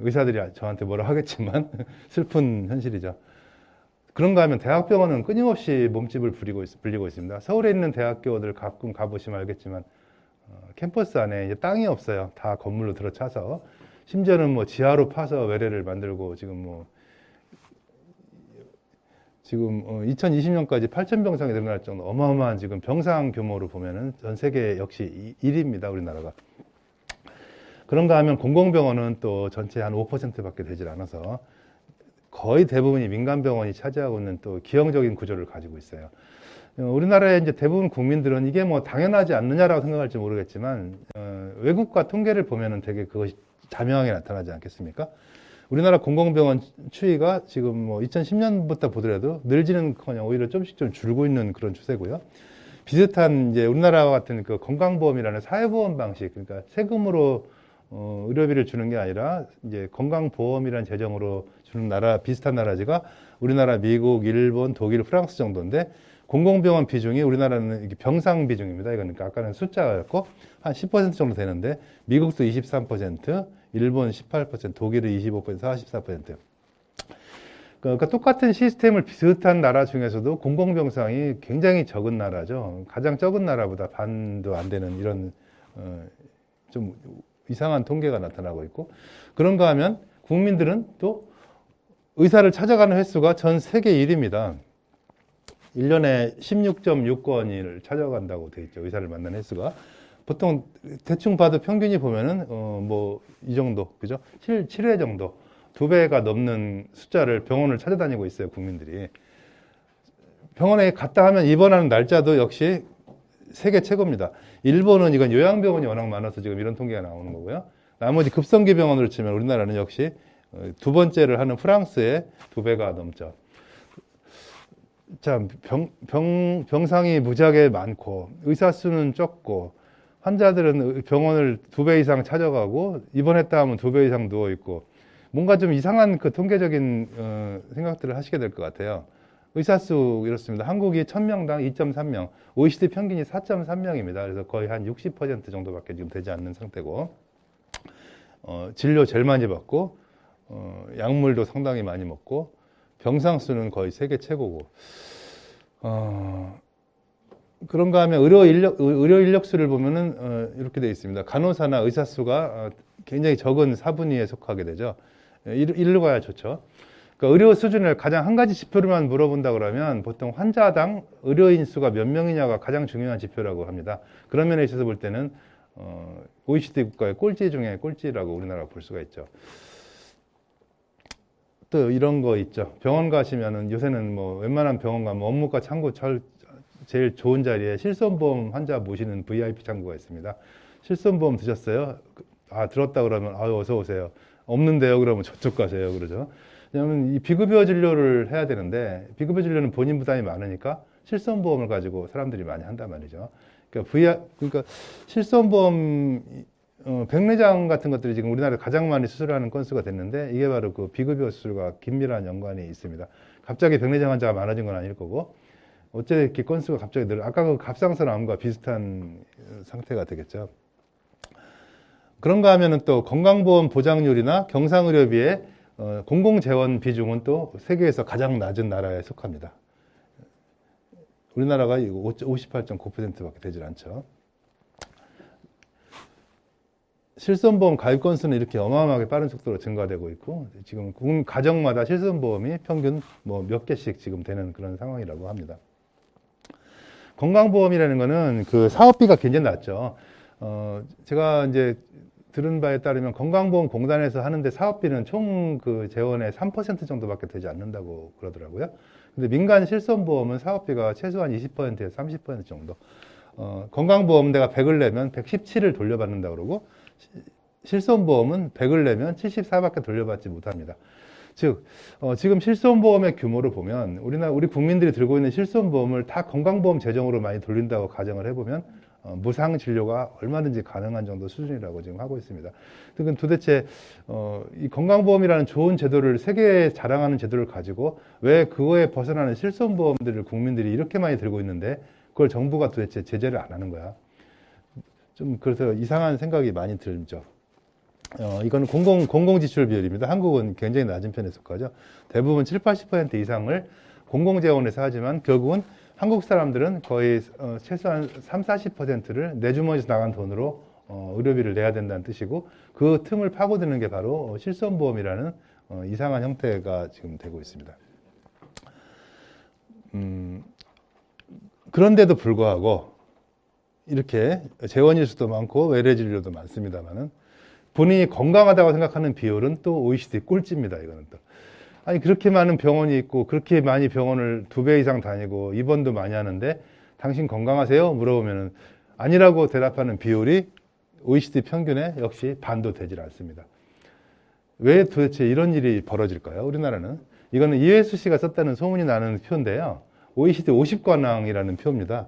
의사들이 저한테 뭐라 하겠지만 슬픈 현실이죠. 그런가 하면 대학병원은 끊임없이 몸집을 불리고 있습니다. 서울에 있는 대학교들 가끔 가보시면 알겠지만 캠퍼스 안에 이제 땅이 없어요. 다 건물로 들어차서 심지어는 뭐 지하로 파서 외래를 만들고 지금 2020년까지 8,000병상이 늘어날 정도 어마어마한 지금 병상 규모로 보면은 전 세계 역시 1위입니다. 우리나라가. 그런가 하면 공공병원은 또 전체 한 5%밖에 되질 않아서 거의 대부분이 민간병원이 차지하고 있는 또 기형적인 구조를 가지고 있어요. 우리나라의 이제 대부분 국민들은 이게 뭐 당연하지 않느냐라고 생각할지 모르겠지만 외국과 통계를 보면은 되게 그것이 자명하게 나타나지 않겠습니까? 우리나라 공공병원 추이가 지금 뭐 2010년부터 보더라도 늘지는커녕 오히려 좀씩 좀 줄고 있는 그런 추세고요. 비슷한 이제 우리나라와 같은 그 건강보험이라는 사회보험 방식, 그러니까 세금으로 의료비를 주는 게 아니라 이제 건강보험이라는 재정으로 주는 나라, 비슷한 나라지가 우리나라, 미국, 일본, 독일, 프랑스 정도인데, 공공병원 비중이 우리나라는 이게 병상 비중입니다. 그러니까 아까는 숫자였고 한 10% 정도 되는데, 미국도 23%, 일본 18%, 독일은 25%, 44%. 그러니까 똑같은 시스템을 비슷한 나라 중에서도 공공병상이 굉장히 적은 나라죠. 가장 적은 나라보다 반도 안 되는 이런 좀 이상한 통계가 나타나고 있고, 그런가 하면 국민들은 또 의사를 찾아가는 횟수가 전 세계 1위입니다. 1년에 16.6건을 찾아간다고 돼 있죠. 의사를 만나는 횟수가. 보통 대충 봐도 평균이 보면은 뭐 이 정도, 그죠? 7회 정도, 2배가 넘는 숫자를 병원을 찾아다니고 있어요, 국민들이. 병원에 갔다 하면 입원하는 날짜도 역시 세계 최고입니다. 일본은 이건 요양병원이 워낙 많아서 지금 이런 통계가 나오는 거고요. 나머지 급성기 병원으로 치면 우리나라는 역시 두 번째를 하는 프랑스의 2배가 넘죠. 자, 병상이 무지하게 많고 의사 수는 적고 환자들은 병원을 2배 이상 찾아가고 입원했다 하면 2배 이상 누워있고, 뭔가 좀 이상한 그 통계적인 생각들을 하시게 될 것 같아요. 의사 수 이렇습니다. 한국이 1000명당 2.3명, OECD 평균이 4.3명입니다. 그래서 거의 한 60% 정도밖에 지금 되지 않는 상태고, 진료 제일 많이 받고, 약물도 상당히 많이 먹고, 병상 수는 거의 세계 최고고, 그런가 하면 의료 인력 수를 보면은 이렇게 되어 있습니다. 간호사나 의사 수가 굉장히 적은 4분위에 속하게 되죠. 이리로 가야 좋죠. 그러니까 의료 수준을 가장 한 가지 지표로만 물어본다 그러면 보통 환자당 의료인 수가 몇 명이냐가 가장 중요한 지표라고 합니다. 그런 면에 있어서 볼 때는 OECD 국가의 꼴찌 중에 꼴찌라고 우리나라가 볼 수가 있죠. 또 이런 거 있죠. 병원 가시면은 요새는 뭐 웬만한 병원 가면 업무과 창구 제일 좋은 자리에 실손보험 환자 모시는 VIP 창구가 있습니다. 실손보험 드셨어요? 아, 들었다 그러면 아유 어서 오세요. 없는데요? 그러면 저쪽 가세요. 그러죠. 왜냐하면 이 비급여 진료를 해야 되는데 비급여 진료는 본인 부담이 많으니까 실손보험을 가지고 사람들이 많이 한단 말이죠. 그러니까 실손보험 백내장 같은 것들이 지금 우리나라에 가장 많이 수술하는 건수가 됐는데, 이게 바로 그 비급여 수술과 긴밀한 연관이 있습니다. 갑자기 백내장 환자가 많아진 건 아닐 거고, 어째 이렇게 건수가 갑자기 늘어? 아까 그 갑상선 암과 비슷한 상태가 되겠죠. 그런가 하면은 또 건강보험 보장률이나 경상의료비의 공공재원 비중은 또 세계에서 가장 낮은 나라에 속합니다. 우리나라가 58.9%밖에 되질 않죠. 실손보험 가입 건수는 이렇게 어마어마하게 빠른 속도로 증가되고 있고, 지금 가정마다 실손보험이 평균 뭐 몇 개씩 지금 되는 그런 상황이라고 합니다. 건강보험이라는 거는 그 사업비가 굉장히 낮죠. 제가 이제 들은 바에 따르면 건강보험공단에서 하는데 사업비는 총 그 재원의 3% 정도밖에 되지 않는다고 그러더라고요. 근데 민간 실손보험은 사업비가 최소한 20%에서 30% 정도. 건강보험대가 100을 내면 117을 돌려받는다 그러고, 실손보험은 100을 내면 74밖에 돌려받지 못합니다. 즉, 지금 실손보험의 규모를 보면 우리 국민들이 들고 있는 실손보험을 다 건강보험 재정으로 많이 돌린다고 가정을 해보면 무상 진료가 얼마든지 가능한 정도 수준이라고 지금 하고 있습니다. 그건 도대체 이 건강보험이라는 좋은 제도를, 세계에 자랑하는 제도를 가지고 왜 그거에 벗어나는 실손보험들을 국민들이 이렇게 많이 들고 있는데 그걸 정부가 도대체 제재를 안 하는 거야. 좀 그래서 이상한 생각이 많이 들죠. 이거는 공공지출 비율입니다. 한국은 굉장히 낮은 편에 속하죠. 대부분 70-80% 이상을 공공재원에서 하지만 결국은 한국 사람들은 거의 최소한 30-40%를 내 주머니에서 나간 돈으로 의료비를 내야 된다는 뜻이고, 그 틈을 파고드는 게 바로 실손보험이라는 이상한 형태가 지금 되고 있습니다. 그런데도 불구하고 이렇게 재원일 수도 많고 외래 진료도 많습니다만은 본인이 건강하다고 생각하는 비율은 또 OECD 꼴찌입니다. 이거는 또. 아니, 그렇게 많은 병원이 있고 그렇게 많이 병원을 2배 이상 다니고 입원도 많이 하는데 당신 건강하세요? 물어보면은 아니라고 대답하는 비율이 OECD 평균에 역시 반도 되질 않습니다. 왜 도대체 이런 일이 벌어질까요? 우리나라는. 이거는 이회수 씨가 썼다는 소문이 나는 표인데요. OECD 50관왕이라는 표입니다.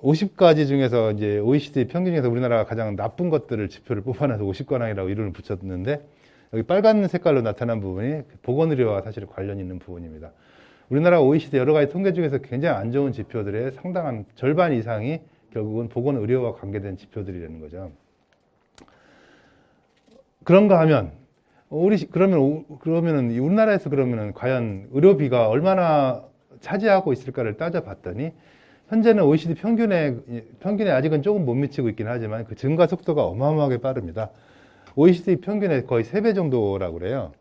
50가지 중에서 이제 OECD 평균에서 우리나라가 가장 나쁜 것들을 지표를 뽑아내서 50관왕이라고 이름을 붙였는데, 여기 빨간 색깔로 나타난 부분이 보건의료와 사실 관련 있는 부분입니다. 우리나라 OECD 여러 가지 통계 중에서 굉장히 안 좋은 지표들의 상당한 절반 이상이 결국은 보건의료와 관계된 지표들이라는 거죠. 그런가 하면 그러면은 우리나라에서 그러면은 과연 의료비가 얼마나 차지하고 있을까를 따져봤더니, 현재는 OECD 평균에 아직은 조금 못 미치고 있긴 하지만 그 증가 속도가 어마어마하게 빠릅니다. OECD 평균의 거의 3배 정도라고 그래요.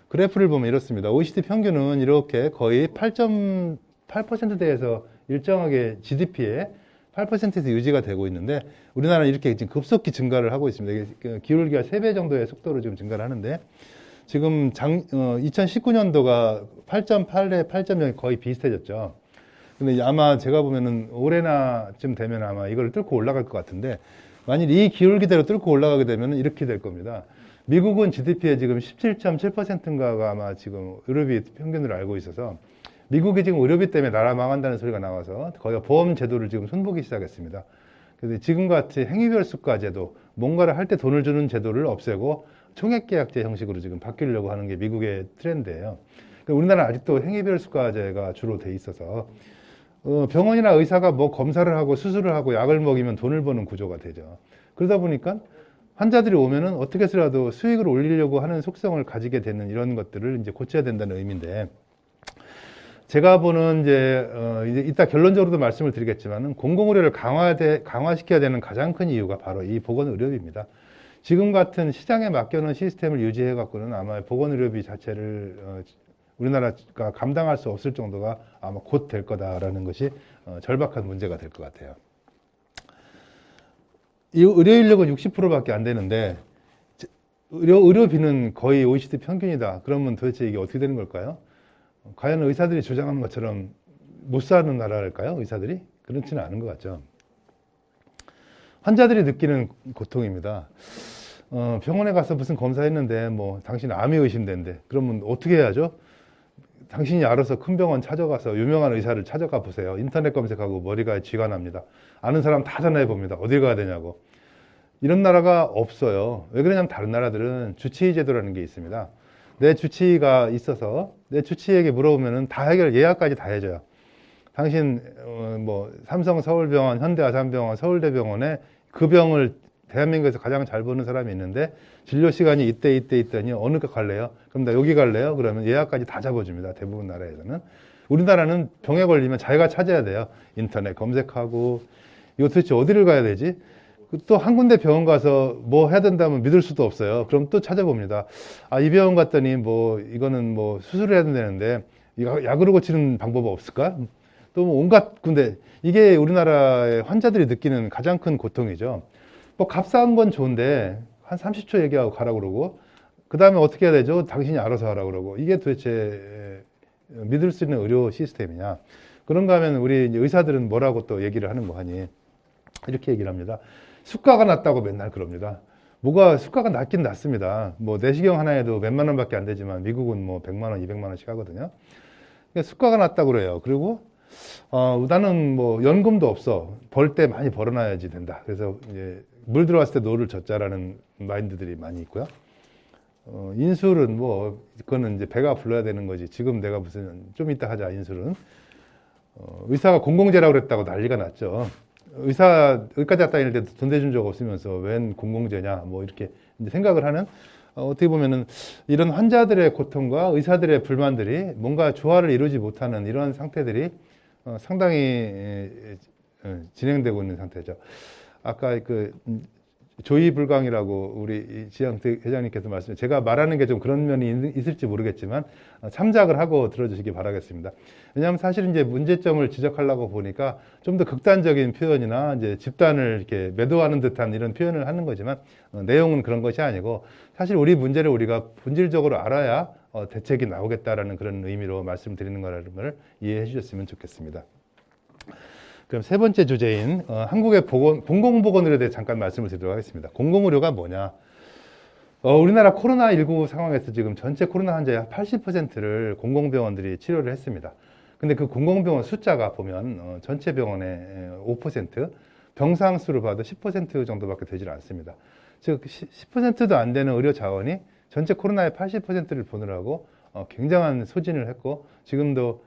그래프를 보면 이렇습니다. OECD 평균은 이렇게 거의 8.8%대에서 일정하게 GDP의 8%에서 유지가 되고 있는데, 우리나라는 이렇게 지금 급속히 증가를 하고 있습니다. 기울기가 3배 정도의 속도로 지금 증가를 하는데, 지금 2019년도가 8.8에 8.0이 거의 비슷해졌죠. 근데 아마 제가 보면은 올해나쯤 되면 아마 이걸 뚫고 올라갈 것 같은데, 만일 이 기울기대로 뚫고 올라가게 되면 이렇게 될 겁니다. 미국은 GDP의 지금 17.7%인가가 아마 지금 의료비 평균으로 알고 있어서, 미국이 지금 의료비 때문에 나라 망한다는 소리가 나와서 거의 보험 제도를 지금 손보기 시작했습니다. 그래서 지금같이 행위별 수가 제도, 뭔가를 할 때 돈을 주는 제도를 없애고 총액계약제 형식으로 지금 바뀌려고 하는 게 미국의 트렌드예요. 우리나라는 아직도 행위별 수가제가 주로 돼 있어서 병원이나 의사가 뭐 검사를 하고 수술을 하고 약을 먹이면 돈을 버는 구조가 되죠. 그러다 보니까 환자들이 오면은 어떻게 해서라도 수익을 올리려고 하는 속성을 가지게 되는 이런 것들을 이제 고쳐야 된다는 의미인데, 제가 보는 이제 이따 결론적으로도 말씀을 드리겠지만은 공공의료를 강화시켜야 되는 가장 큰 이유가 바로 이 보건의료비입니다. 지금 같은 시장에 맡겨놓은 시스템을 유지해 갖고는 아마 보건의료비 자체를 우리나라가 감당할 수 없을 정도가 아마 곧 될 거다라는 것이 절박한 문제가 될 것 같아요. 이 의료 인력은 60%밖에 안 되는데 의료비는 거의 OECD 평균이다. 그러면 도대체 이게 어떻게 되는 걸까요? 과연 의사들이 주장하는 것처럼 못 사는 나라일까요? 의사들이? 그렇지는 않은 것 같죠. 환자들이 느끼는 고통입니다. 병원에 가서 무슨 검사했는데 뭐 당신 암이 의심된대. 그러면 어떻게 해야죠? 당신이 알아서 큰 병원 찾아가서 유명한 의사를 찾아가 보세요. 인터넷 검색하고 머리가 쥐가 납니다. 아는 사람 다 전화해 봅니다. 어딜 가야 되냐고. 이런 나라가 없어요. 왜 그러냐면 다른 나라들은 주치의 제도라는 게 있습니다. 내 주치의가 있어서 내 주치의에게 물어보면은 다 예약까지 다 해줘요. 당신 뭐 삼성 서울병원, 현대아산병원, 서울대병원에 그 병을 대한민국에서 가장 잘 보는 사람이 있는데 진료 시간이 이때 있더니 어느 과 갈래요? 그럼 나 여기 갈래요? 그러면 예약까지 다 잡아줍니다. 대부분 나라에서는. 우리나라는 병에 걸리면 자기가 찾아야 돼요. 인터넷 검색하고 이거 도대체 어디를 가야 되지? 또 한 군데 병원 가서 뭐 해야 된다면 믿을 수도 없어요. 그럼 또 찾아봅니다. 아, 이 병원 갔더니 뭐 이거는 뭐 수술을 해야 되는데 이거 약으로 고치는 방법 없을까? 또 뭐 온갖 군데. 이게 우리나라의 환자들이 느끼는 가장 큰 고통이죠. 뭐 값싼 건 좋은데 한 30초 얘기하고 가라고 그러고 그 다음에 어떻게 해야 되죠? 당신이 알아서 하라고 그러고 이게 도대체 믿을 수 있는 의료 시스템이냐? 그런가 하면 우리 이제 의사들은 뭐라고 또 얘기를 하는 거 하니 이렇게 얘기를 합니다. 수가가 낮다고 맨날 그럽니다. 뭐가 수가가 낮긴 낮습니다. 뭐 내시경 하나에도 몇만 원밖에 안 되지만 미국은 뭐 100만 원, 200만 원씩 하거든요. 그러니까 수가가 낮다고 그래요. 그리고 나는 뭐 연금도 없어. 벌 때 많이 벌어놔야지 된다. 그래서 이제 물 들어왔을 때 노를 젓자라는 마인드들이 많이 있고요. 인술은 뭐 그거는 이제 배가 불러야 되는 거지. 지금 내가 무슨 좀 이따 하자 인술은. 의사가 공공재라고 그랬다고 난리가 났죠. 의과대학 다닐 때도 돈 대준 적 없으면서 웬 공공재냐 뭐 이렇게 이제 생각을 하는 어떻게 보면은 이런 환자들의 고통과 의사들의 불만들이 뭔가 조화를 이루지 못하는 이런 상태들이 상당히 진행되고 있는 상태죠. 아까 그 조의불강이라고 우리 지향 회장님께서 말씀해 제가 말하는 게 좀 그런 면이 있을지 모르겠지만 참작을 하고 들어주시기 바라겠습니다. 왜냐하면 사실 이제 문제점을 지적하려고 보니까 좀 더 극단적인 표현이나 이제 집단을 이렇게 매도하는 듯한 이런 표현을 하는 거지만 내용은 그런 것이 아니고 사실 우리 문제를 우리가 본질적으로 알아야 대책이 나오겠다라는 그런 의미로 말씀드리는 거라는 걸 이해해 주셨으면 좋겠습니다. 그럼 세 번째 주제인 한국의 공공보건의료에 대해 잠깐 말씀을 드리도록 하겠습니다. 공공의료가 뭐냐? 우리나라 코로나19 상황에서 지금 전체 코로나 환자의 80%를 공공병원들이 치료를 했습니다. 근데 그 공공병원 숫자가 보면 전체 병원의 5%, 병상 수를 봐도 10% 정도밖에 되질 않습니다. 즉 10%도 안 되는 의료 자원이 전체 코로나의 80%를 보느라고 굉장한 소진을 했고 지금도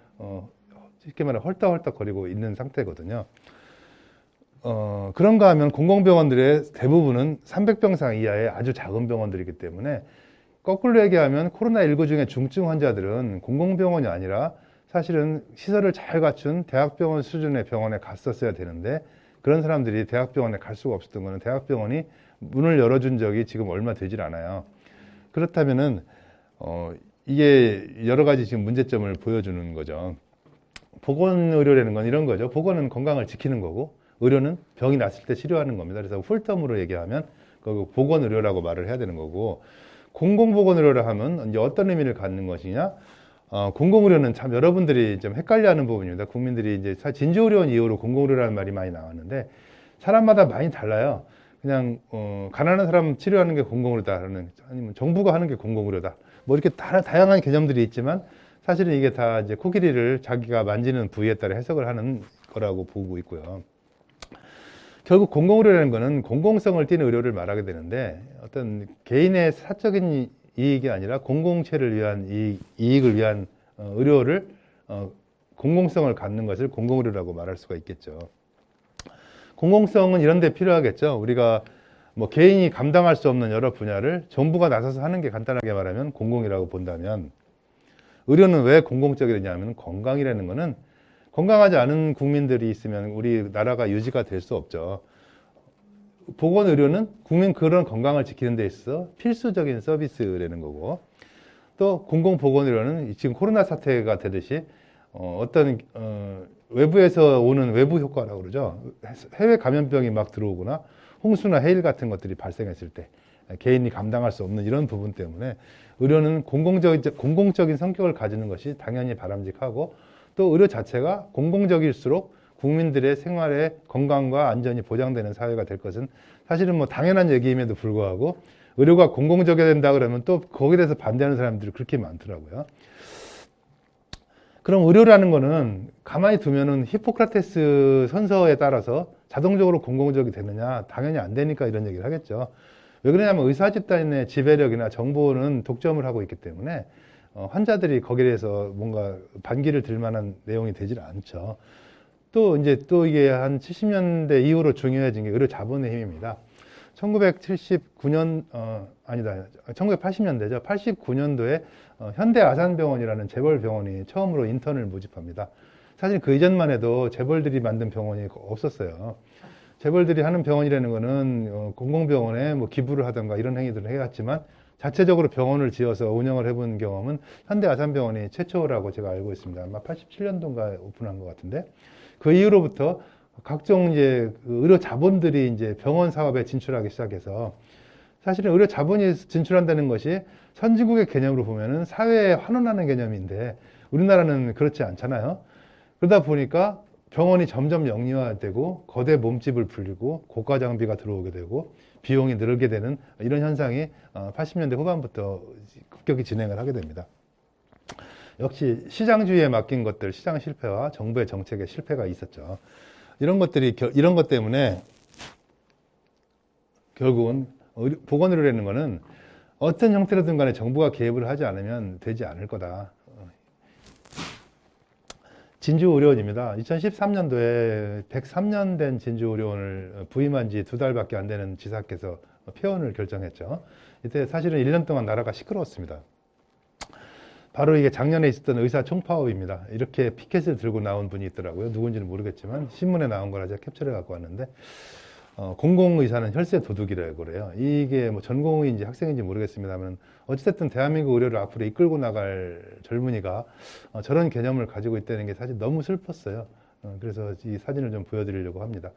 쉽게 말해 헐떡헐떡거리고 있는 상태거든요. 그런가 하면 공공병원들의 대부분은 300병상 이하의 아주 작은 병원들이기 때문에 거꾸로 얘기하면 코로나19 중에 중증 환자들은 공공병원이 아니라 사실은 시설을 잘 갖춘 대학병원 수준의 병원에 갔었어야 되는데 그런 사람들이 대학병원에 갈 수가 없었던 거는 대학병원이 문을 열어준 적이 지금 얼마 되질 않아요. 그렇다면은 이게 여러 가지 지금 문제점을 보여주는 거죠. 보건의료라는 건 이런 거죠. 보건은 건강을 지키는 거고 의료는 병이 났을 때 치료하는 겁니다. 그래서 풀텀으로 얘기하면 보건의료라고 말을 해야 되는 거고 공공보건의료라 하면 이제 어떤 의미를 갖는 것이냐? 공공의료는 참 여러분들이 좀 헷갈려하는 부분입니다. 국민들이 이제 진주의료원 이후로 공공의료라는 말이 많이 나왔는데 사람마다 많이 달라요. 그냥 가난한 사람 치료하는 게 공공의료다라는 아니면 정부가 하는 게 공공의료다. 뭐 이렇게 다양한 개념들이 있지만 사실은 이게 다 이제 코끼리를 자기가 만지는 부위에 따라 해석을 하는 거라고 보고 있고요. 결국 공공의료라는 거는 공공성을 띠는 의료를 말하게 되는데 어떤 개인의 사적인 이익이 아니라 공공체를 위한 이익을 위한 의료를 공공성을 갖는 것을 공공의료라고 말할 수가 있겠죠. 공공성은 이런 데 필요하겠죠. 우리가 뭐 개인이 감당할 수 없는 여러 분야를 정부가 나서서 하는 게 간단하게 말하면 공공이라고 본다면 의료는 왜 공공적이냐면 건강이라는 거는 건강하지 않은 국민들이 있으면 우리 나라가 유지가 될 수 없죠. 보건의료는 국민 그런 건강을 지키는 데 있어 필수적인 서비스라는 거고 또 공공보건의료는 지금 코로나 사태가 되듯이 어떤 외부에서 오는 외부 효과라고 그러죠. 해외 감염병이 막 들어오거나 홍수나 해일 같은 것들이 발생했을 때 개인이 감당할 수 없는 이런 부분 때문에 의료는 공공적인 성격을 가지는 것이 당연히 바람직하고 또 의료 자체가 공공적일수록 국민들의 생활의 건강과 안전이 보장되는 사회가 될 것은 사실은 뭐 당연한 얘기임에도 불구하고 의료가 공공적이어야 된다 그러면 또 거기에 대해서 반대하는 사람들이 그렇게 많더라고요. 그럼 의료라는 거는 가만히 두면은 히포크라테스 선서에 따라서 자동적으로 공공적이 되느냐? 당연히 안 되니까 이런 얘기를 하겠죠. 왜 그러냐면 의사 집단의 지배력이나 정보는 독점을 하고 있기 때문에 환자들이 거기에 대해서 뭔가 반기를 들 만한 내용이 되질 않죠. 또 이게 한 70년대 이후로 중요해진 게 의료 자본의 힘입니다. 1979년, 1980년대죠. 89년도에 현대 아산병원이라는 재벌병원이 처음으로 인턴을 모집합니다. 사실 그 이전만 해도 재벌들이 만든 병원이 없었어요. 재벌들이 하는 병원이라는 거는 공공병원에 뭐 기부를 하던가 이런 행위들을 해왔지만 자체적으로 병원을 지어서 운영을 해본 경험은 현대 아산병원이 최초라고 제가 알고 있습니다. 아마 87년도인가 오픈한 것 같은데 그 이후로부터 각종 이제 의료 자본들이 이제 병원 사업에 진출하기 시작해서 사실은 의료 자본이 진출한다는 것이 선진국의 개념으로 보면은 사회에 환원하는 개념인데 우리나라는 그렇지 않잖아요. 그러다 보니까 병원이 점점 영리화되고 거대 몸집을 불리고 고가 장비가 들어오게 되고 비용이 늘게 되는 이런 현상이 80년대 후반부터 급격히 진행을 하게 됩니다. 역시 시장주의에 맡긴 것들, 시장 실패와 정부의 정책의 실패가 있었죠. 이런 것 때문에 결국은 보건의료라는 거는 어떤 형태로든 간에 정부가 개입을 하지 않으면 되지 않을 거다. 진주의료원입니다. 2013년도에 103년 된 진주의료원을 부임한 지 2달밖에 안 되는 지사께서 폐원을 결정했죠. 이때 사실은 1년 동안 나라가 시끄러웠습니다. 바로 이게 작년에 있었던 의사 총파업입니다. 이렇게 피켓을 들고 나온 분이 있더라고요. 누군지는 모르겠지만 신문에 나온 거라 제가 캡처를 갖고 왔는데 공공의사는 혈세 도둑이라고 그래요. 이게 뭐 전공의인지 학생인지 모르겠습니다만 어찌됐든 대한민국 의료를 앞으로 이끌고 나갈 젊은이가 저런 개념을 가지고 있다는 게 사실 너무 슬펐어요. 그래서 이 사진을 좀 보여드리려고 합니다.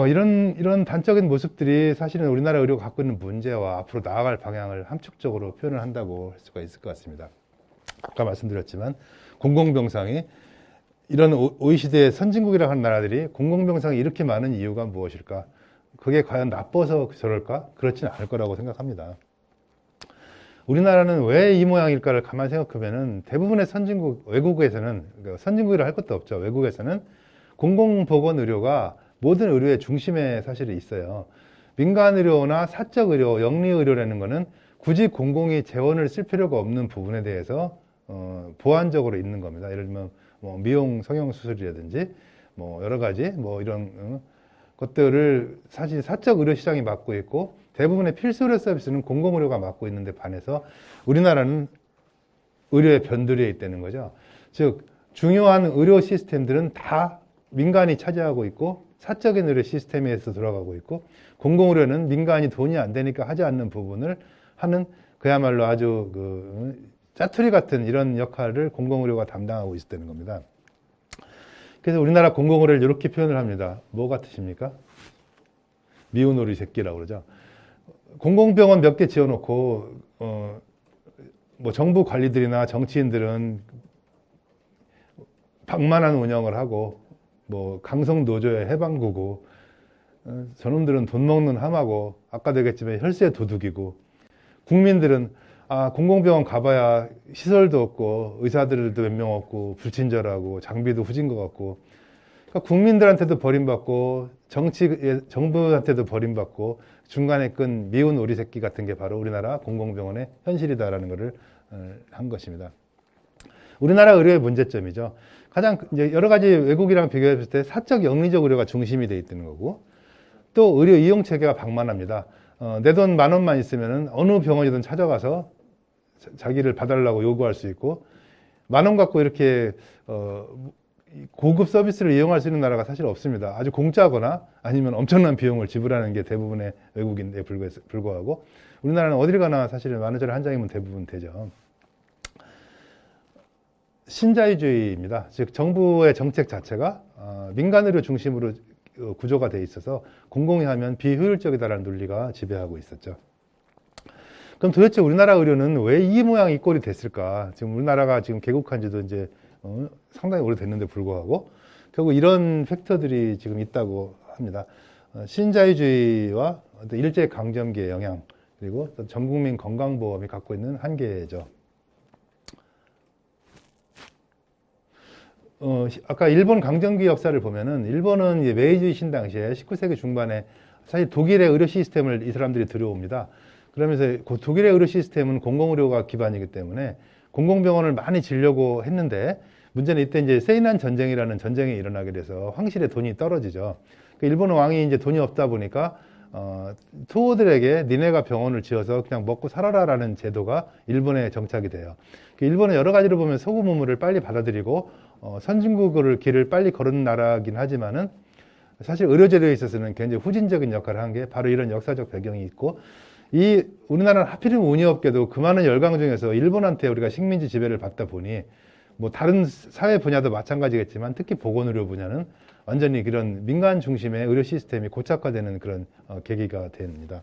이런 단적인 모습들이 사실은 우리나라 의료가 갖고 있는 문제와 앞으로 나아갈 방향을 함축적으로 표현을 한다고 할 수가 있을 것 같습니다. 아까 말씀드렸지만 공공병상이 이런 OECD의 선진국이라고 하는 나라들이 공공병상이 이렇게 많은 이유가 무엇일까? 그게 과연 나빠서 저럴까? 그렇지는 않을 거라고 생각합니다. 우리나라는 왜 이 모양일까를 가만히 생각하면은 대부분의 선진국, 외국에서는, 그러니까 선진국이라 할 것도 없죠. 외국에서는 공공보건 의료가 모든 의료의 중심에 사실 있어요. 민간 의료나 사적 의료, 영리 의료라는 거는 굳이 공공이 재원을 쓸 필요가 없는 부분에 대해서 보완적으로 있는 겁니다. 예를 들면 뭐 미용 성형 수술이라든지 뭐 여러 가지 뭐 이런 것들을 사실 사적 의료 시장이 맡고 있고 대부분의 필수 의료 서비스는 공공 의료가 맡고 있는데 반해서 우리나라는 의료의 변두리에 있다는 거죠. 즉 중요한 의료 시스템들은 다 민간이 차지하고 있고 사적인 의료 시스템에서 돌아가고 있고 공공 의료는 민간이 돈이 안 되니까 하지 않는 부분을 하는 그야말로 아주 짜투리 같은 이런 역할을 공공 의료가 담당하고 있었다는 겁니다. 그래서 우리나라 공공 의료를 이렇게 표현을 합니다. 뭐 같으십니까? 미운 오리 새끼라고 그러죠. 공공병원 몇 개 지어놓고 뭐 정부 관리들이나 정치인들은 방만한 운영을 하고 뭐 강성 노조의 해방구고 저놈들은 돈 먹는 함하고 아까도 얘기했지만 혈세 도둑이고 국민들은 공공병원 가봐야 시설도 없고 의사들도 몇 명 없고 불친절하고 장비도 후진 것 같고 그러니까 국민들한테도 버림받고 정부한테도 버림받고 중간에 끈 미운 오리 새끼 같은 게 바로 우리나라 공공병원의 현실이다라는 것을 한 것입니다. 우리나라 의료의 문제점이죠. 가장 이제 여러 가지 외국이랑 비교했을 때 사적 영리적 의료가 중심이 돼 있다는 거고 또 의료 이용 체계가 방만합니다. 내 돈 10,000원만 있으면은 어느 병원이든 찾아가서 자기를 봐달라고 요구할 수 있고 10,000원 갖고 이렇게 고급 서비스를 이용할 수 있는 나라가 사실 없습니다. 아주 공짜거나 아니면 엄청난 비용을 지불하는 게 대부분의 외국인에 불과하고 우리나라는 어딜 가나 사실은 10,000원짜리 한 장이면 대부분 되죠. 신자유주의입니다. 즉 정부의 정책 자체가 민간 의료 중심으로 구조가 돼 있어서 공공이 하면 비효율적이다라는 논리가 지배하고 있었죠. 그럼 도대체 우리나라 의료는 왜 이 모양 이 꼴이 됐을까? 지금 우리나라가 지금 개국한 지도 이제 상당히 오래됐는데 불구하고 결국 이런 팩터들이 지금 있다고 합니다. 신자유주의와 일제강점기의 영향 그리고 전국민 건강보험이 갖고 있는 한계죠. 아까 일본 강점기 역사를 보면은 일본은 메이지 신 당시에 19세기 중반에 사실 독일의 의료 시스템을 이 사람들이 들여옵니다. 그러면서 그 독일의 의료 시스템은 공공의료가 기반이기 때문에 공공병원을 많이 지려고 했는데 문제는 이때 이제 세이난 전쟁이라는 전쟁이 일어나게 돼서 황실의 돈이 떨어지죠. 일본 왕이 이제 돈이 없다 보니까 투호들에게 니네가 병원을 지어서 그냥 먹고 살아라라는 제도가 일본에 정착이 돼요. 일본은 여러 가지로 보면 소금 의무를 빨리 받아들이고 선진국을 길을 빨리 걸은 나라긴 하지만은 사실 의료제도에 있어서는 굉장히 후진적인 역할을 한 게 바로 이런 역사적 배경이 있고 이 우리나라는 하필이면 운이 없게도 그 많은 열강 중에서 일본한테 우리가 식민지 지배를 받다 보니 뭐 다른 사회 분야도 마찬가지겠지만 특히 보건의료 분야는 완전히 그런 민간 중심의 의료 시스템이 고착화되는 그런 계기가 됩니다.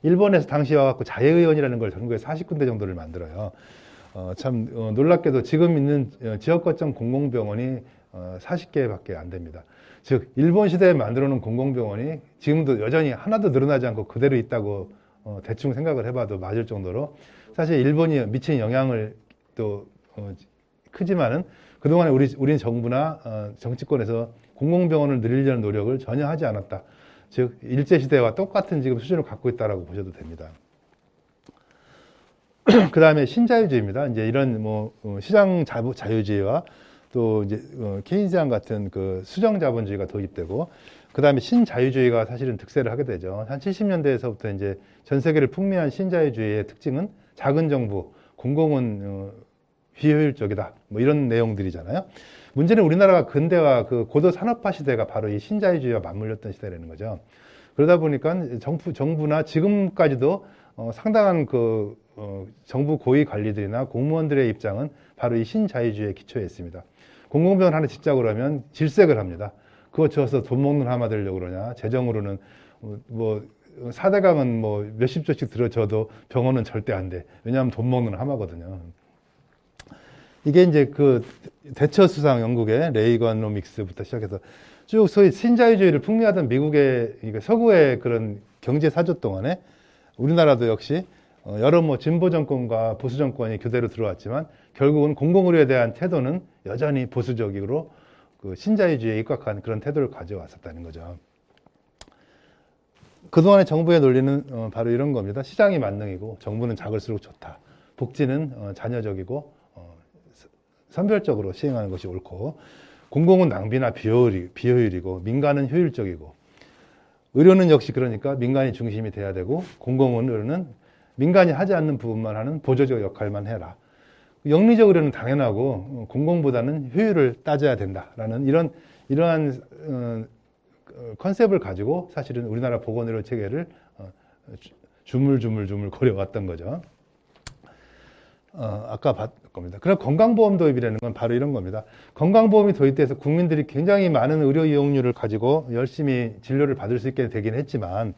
일본에서 당시 와갖고 자예의원이라는 걸 전국에 40군데 정도를 만들어요. 참 놀랍게도 지금 있는 지역 거점 공공병원이 40개밖에 안 됩니다. 즉 일본 시대에 만들어 놓은 공공병원이 지금도 여전히 하나도 늘어나지 않고 그대로 있다고 대충 생각을 해봐도 맞을 정도로 사실 일본이 미친 영향을 또 크지만은 그동안에 우리 정부나 정치권에서 공공병원을 늘리려는 노력을 전혀 하지 않았다. 즉 일제시대와 똑같은 지금 수준을 갖고 있다라고 보셔도 됩니다. 그 다음에 신자유주의입니다. 이제 이런 시장 자유주의와 또 이제 케인스안 같은 그 수정 자본주의가 도입되고 그 다음에 신자유주의가 사실은 득세를 하게 되죠. 한 70년대에서부터 이제 전 세계를 풍미한 신자유주의의 특징은 작은 정부, 공공은 비효율적이다. 뭐 이런 내용들이잖아요. 문제는 우리나라가 근대화 그 고도 산업화 시대가 바로 이 신자유주의와 맞물렸던 시대라는 거죠. 그러다 보니까 정부나 지금까지도 상당한 그 정부 고위 관리들이나 공무원들의 입장은 바로 이 신자유주의에 기초해 있습니다. 공공병원 하나 짓자고 그러면 질색을 합니다. 그거 지어서 돈 먹는 하마 되려고 그러냐. 재정으로는 뭐 4대강은 뭐 몇십 조씩 들어줘도 병원은 절대 안 돼. 왜냐하면 돈 먹는 하마거든요. 이게 이제 그 대처 수상 영국의 레이건노믹스부터 시작해서 쭉 소위 신자유주의를 풍미하던 미국의 서구의 그런 경제 사조 동안에 우리나라도 역시 여러 뭐 진보 정권과 보수 정권이 교대로 들어왔지만 결국은 공공의료에 대한 태도는 여전히 보수적으로 그 신자유주의에 입각한 그런 태도를 가져왔었다는 거죠. 그동안의 정부의 논리는 바로 이런 겁니다. 시장이 만능이고 정부는 작을수록 좋다. 복지는 자녀적이고 선별적으로 시행하는 것이 옳고, 공공은 낭비나 비효율이고 민간은 효율적이고, 의료는 역시 그러니까 민간이 중심이 돼야 되고, 공공은 의료는 민간이 하지 않는 부분만 하는 보조적 역할만 해라. 영리적 의료는 당연하고 공공보다는 효율을 따져야 된다라는 이러한 컨셉을 가지고 사실은 우리나라 보건의료 체계를 주물주물 거려왔던 거죠. 아까 봤던 겁니다. 그럼 건강보험 도입이라는 건 바로 이런 겁니다. 건강보험이 도입돼서 국민들이 굉장히 많은 의료 이용률을 가지고 열심히 진료를 받을 수 있게 되긴 했지만,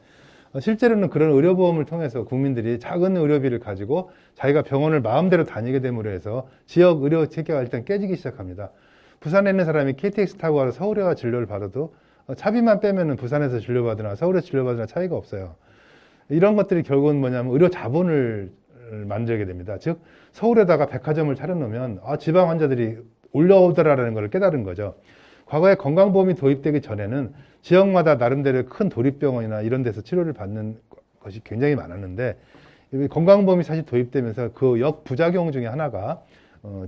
실제로는 그런 의료보험을 통해서 국민들이 작은 의료비를 가지고 자기가 병원을 마음대로 다니게 됨으로 해서 지역 의료 체계가 일단 깨지기 시작합니다. 부산에 있는 사람이 KTX 타고 가서 서울에 와 진료를 받아도 차비만 빼면은 부산에서 진료받으나 서울에서 진료받으나 차이가 없어요. 이런 것들이 결국은 뭐냐면 의료 자본을 만들게 됩니다. 즉 서울에다가 백화점을 차려놓으면 지방 환자들이 올라오더라라는 걸 깨달은 거죠. 과거에 건강보험이 도입되기 전에는 지역마다 나름대로 큰 도립병원이나 이런 데서 치료를 받는 것이 굉장히 많았는데, 건강보험이 사실 도입되면서 그 역부작용 중에 하나가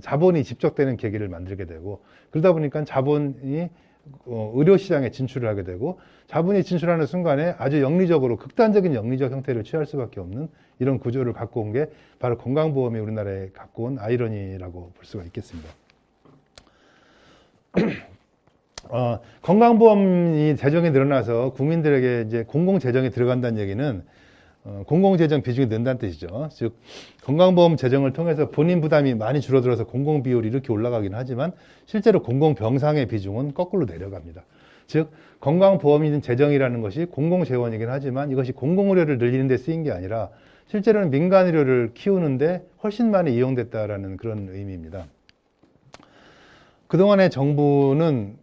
자본이 집적되는 계기를 만들게 되고, 그러다 보니까 자본이 의료시장에 진출을 하게 되고, 자본이 진출하는 순간에 아주 영리적으로 극단적인 영리적 형태를 취할 수밖에 없는 이런 구조를 갖고 온 게 바로 건강보험이 우리나라에 갖고 온 아이러니라고 볼 수가 있겠습니다. 건강보험이 재정이 늘어나서 국민들에게 이제 공공재정이 들어간다는 얘기는 공공재정 비중이 는다는 뜻이죠. 즉 건강보험 재정을 통해서 본인 부담이 많이 줄어들어서 공공비율이 이렇게 올라가긴 하지만 실제로 공공병상의 비중은 거꾸로 내려갑니다. 즉 건강보험인 재정이라는 것이 공공재원이긴 하지만 이것이 공공의료를 늘리는 데 쓰인 게 아니라 실제로는 민간의료를 키우는데 훨씬 많이 이용됐다라는 그런 의미입니다. 그동안의 정부는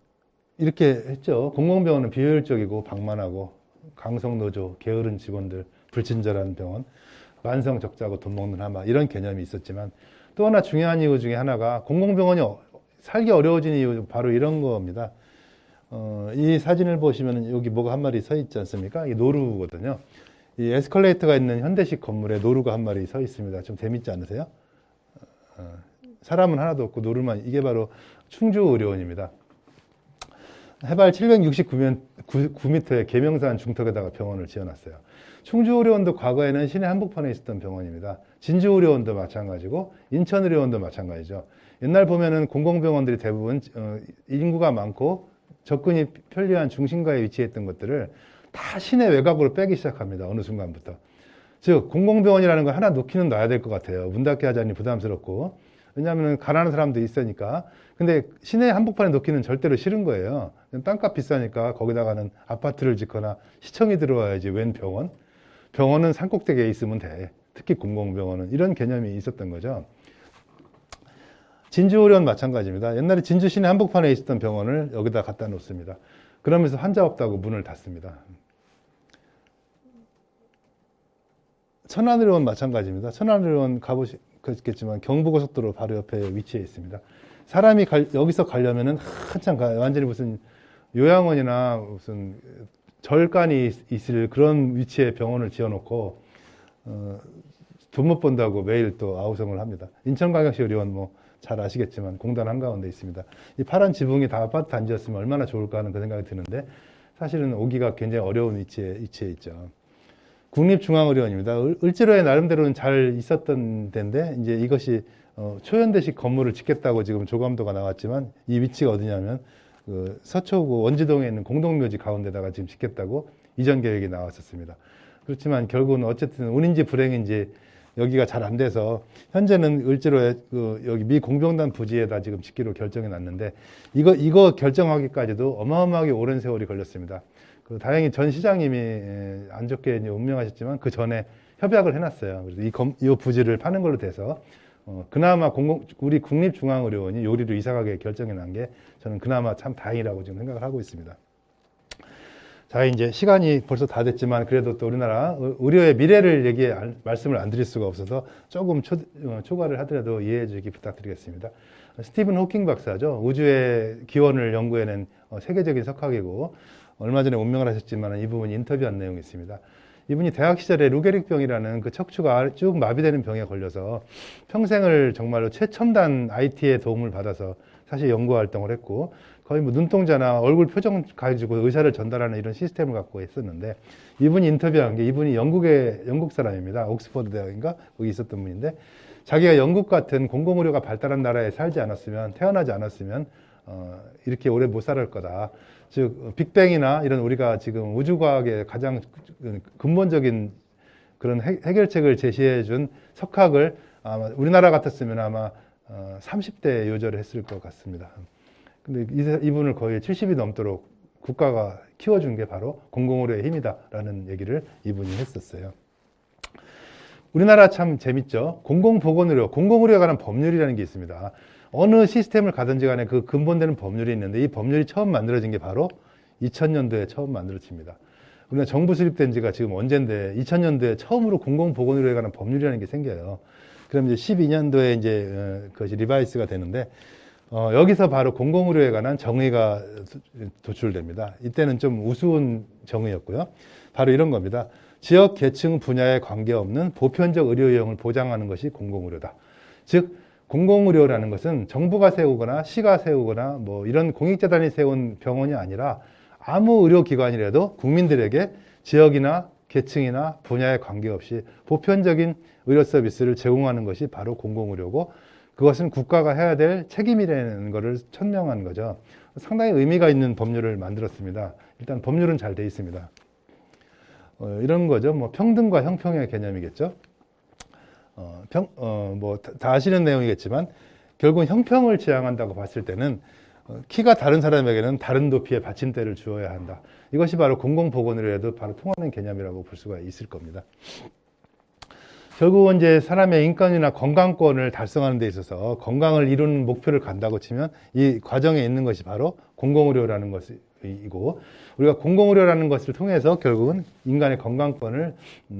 이렇게 했죠. 공공병원은 비효율적이고 방만하고 강성노조, 게으른 직원들, 불친절한 병원, 만성 적자고 돈 먹는 하마, 이런 개념이 있었지만 또 하나 중요한 이유 중에 하나가 공공병원이 살기 어려워진 이유, 바로 이런 겁니다. 이 사진을 보시면 여기 뭐가 한 마리 서 있지 않습니까? 이 노루거든요. 이 에스컬레이터가 있는 현대식 건물에 노루가 한 마리 서 있습니다. 좀 재밌지 않으세요? 사람은 하나도 없고 노루만. 이게 바로 충주의료원입니다. 해발 769m의 계명산 중턱에다가 병원을 지어놨어요. 충주의료원도 과거에는 시내 한복판에 있었던 병원입니다. 진주의료원도 마찬가지고 인천의료원도 마찬가지죠. 옛날 보면은 공공병원들이 대부분 인구가 많고 접근이 편리한 중심가에 위치했던 것들을 다 시내 외곽으로 빼기 시작합니다. 어느 순간부터. 즉 공공병원이라는 걸 하나 놓기는 놔야 될 것 같아요. 문 닫게 하자니 부담스럽고. 왜냐하면 가난한 사람도 있으니까. 근데 시내 한복판에 놓기는 절대로 싫은 거예요. 땅값 비싸니까 거기다가는 아파트를 짓거나 시청이 들어와야지 웬 병원? 병원은 산꼭대기에 있으면 돼. 특히 공공병원은. 이런 개념이 있었던 거죠. 진주의료원 마찬가지입니다. 옛날에 진주 시내 한복판에 있었던 병원을 여기다 갖다 놓습니다. 그러면서 환자 없다고 문을 닫습니다. 천안의료원 마찬가지입니다. 천안의료원 가보셨겠지만 경부고속도로 바로 옆에 위치해 있습니다. 사람이 여기서 가려면은 한참 완전히 무슨 요양원이나 무슨 절간이 있을 그런 위치에 병원을 지어놓고 돈 못 번다고 매일 또 아우성을 합니다. 인천광역시 의료원 뭐 잘 아시겠지만 공단 한가운데 있습니다. 이 파란 지붕이 다 아파트 단지였으면 얼마나 좋을까 하는 그 생각이 드는데 사실은 오기가 굉장히 어려운 위치에 있죠. 국립중앙의료원입니다. 을지로에 나름대로는 잘 있었던 데인데 이제 이것이 초현대식 건물을 짓겠다고 지금 조감도가 나왔지만 이 위치가 어디냐면 그 서초구 원지동에 있는 공동묘지 가운데다가 지금 짓겠다고 이전 계획이 나왔었습니다. 그렇지만 결국은 어쨌든 운인지 불행인지 여기가 잘 안 돼서 현재는 을지로에 여기 미 공병단 부지에다 지금 짓기로 결정이 났는데 이거 결정하기까지도 어마어마하게 오랜 세월이 걸렸습니다. 다행히 전 시장님이 안 좋게 이제 운명하셨지만 그 전에 협약을 해놨어요. 그래서 이 부지를 파는 걸로 돼서 그나마 우리 국립중앙의료원이 요리로 이사가게 결정이 난 게 저는 그나마 참 다행이라고 지금 생각을 하고 있습니다. 자, 이제 시간이 벌써 다 됐지만 그래도 또 우리나라 의료의 미래를 말씀을 안 드릴 수가 없어서 조금 초과를 하더라도 이해해 주기 부탁드리겠습니다. 스티븐 호킹 박사죠. 우주의 기원을 연구해낸 세계적인 석학이고 얼마 전에 운명을 하셨지만 이 부분 인터뷰한 내용이 있습니다. 이분이 대학 시절에 루게릭병이라는 그 척추가 쭉 마비되는 병에 걸려서 평생을 정말로 최첨단 IT의 도움을 받아서 사실 연구 활동을 했고 거의 뭐 눈동자나 얼굴 표정 가지고 의사를 전달하는 이런 시스템을 갖고 있었는데 이분이 인터뷰한 게 이분이 영국 사람입니다. 옥스퍼드 대학인가 거기 있었던 분인데 자기가 영국 같은 공공의료가 발달한 나라에 살지 않았으면 태어나지 않았으면 이렇게 오래 못 살을 거다. 즉 빅뱅이나 이런 우리가 지금 우주과학의 가장 근본적인 그런 해결책을 제시해 준 석학을 아마 우리나라 같았으면 아마 30대 요절을 했을 것 같습니다. 근데 이분을 거의 70이 넘도록 국가가 키워준 게 바로 공공의료의 힘이다라는 얘기를 이분이 했었어요. 우리나라 참 재밌죠. 공공의료에 관한 법률이라는 게 있습니다. 어느 시스템을 가든지 간에 그 근본되는 법률이 있는데 이 법률이 처음 만들어진 게 바로 2000년도에 처음 만들어집니다. 우리나라 정부 수립된 지가 지금 언젠데 2000년도에 처음으로 공공보건의료에 관한 법률이라는 게 생겨요. 그럼 이제 12년도에 이제 그것이 리바이스가 되는데 여기서 바로 공공의료에 관한 정의가 도출됩니다. 이때는 좀 우스운 정의였고요. 바로 이런 겁니다. 지역, 계층, 분야에 관계없는 보편적 의료 이용을 보장하는 것이 공공의료다. 즉 공공의료라는 것은 정부가 세우거나 시가 세우거나 뭐 이런 공익재단이 세운 병원이 아니라 아무 의료기관이라도 국민들에게 지역이나 계층이나 분야에 관계없이 보편적인 의료 서비스를 제공하는 것이 바로 공공의료고 그것은 국가가 해야 될 책임이라는 것을 천명한 거죠. 상당히 의미가 있는 법률을 만들었습니다. 일단 법률은 잘 돼 있습니다. 이런 거죠. 뭐 평등과 형평의 개념이겠죠. 뭐 다 아시는 내용이겠지만 결국은 형평을 지향한다고 봤을 때는 키가 다른 사람에게는 다른 높이의 받침대를 주어야 한다. 이것이 바로 공공보건의료에도 바로 통하는 개념이라고 볼 수가 있을 겁니다. 결국은 이제 사람의 인권이나 건강권을 달성하는 데 있어서 건강을 이루는 목표를 간다고 치면 이 과정에 있는 것이 바로 공공의료라는 것이고 우리가 공공의료라는 것을 통해서 결국은 인간의 건강권을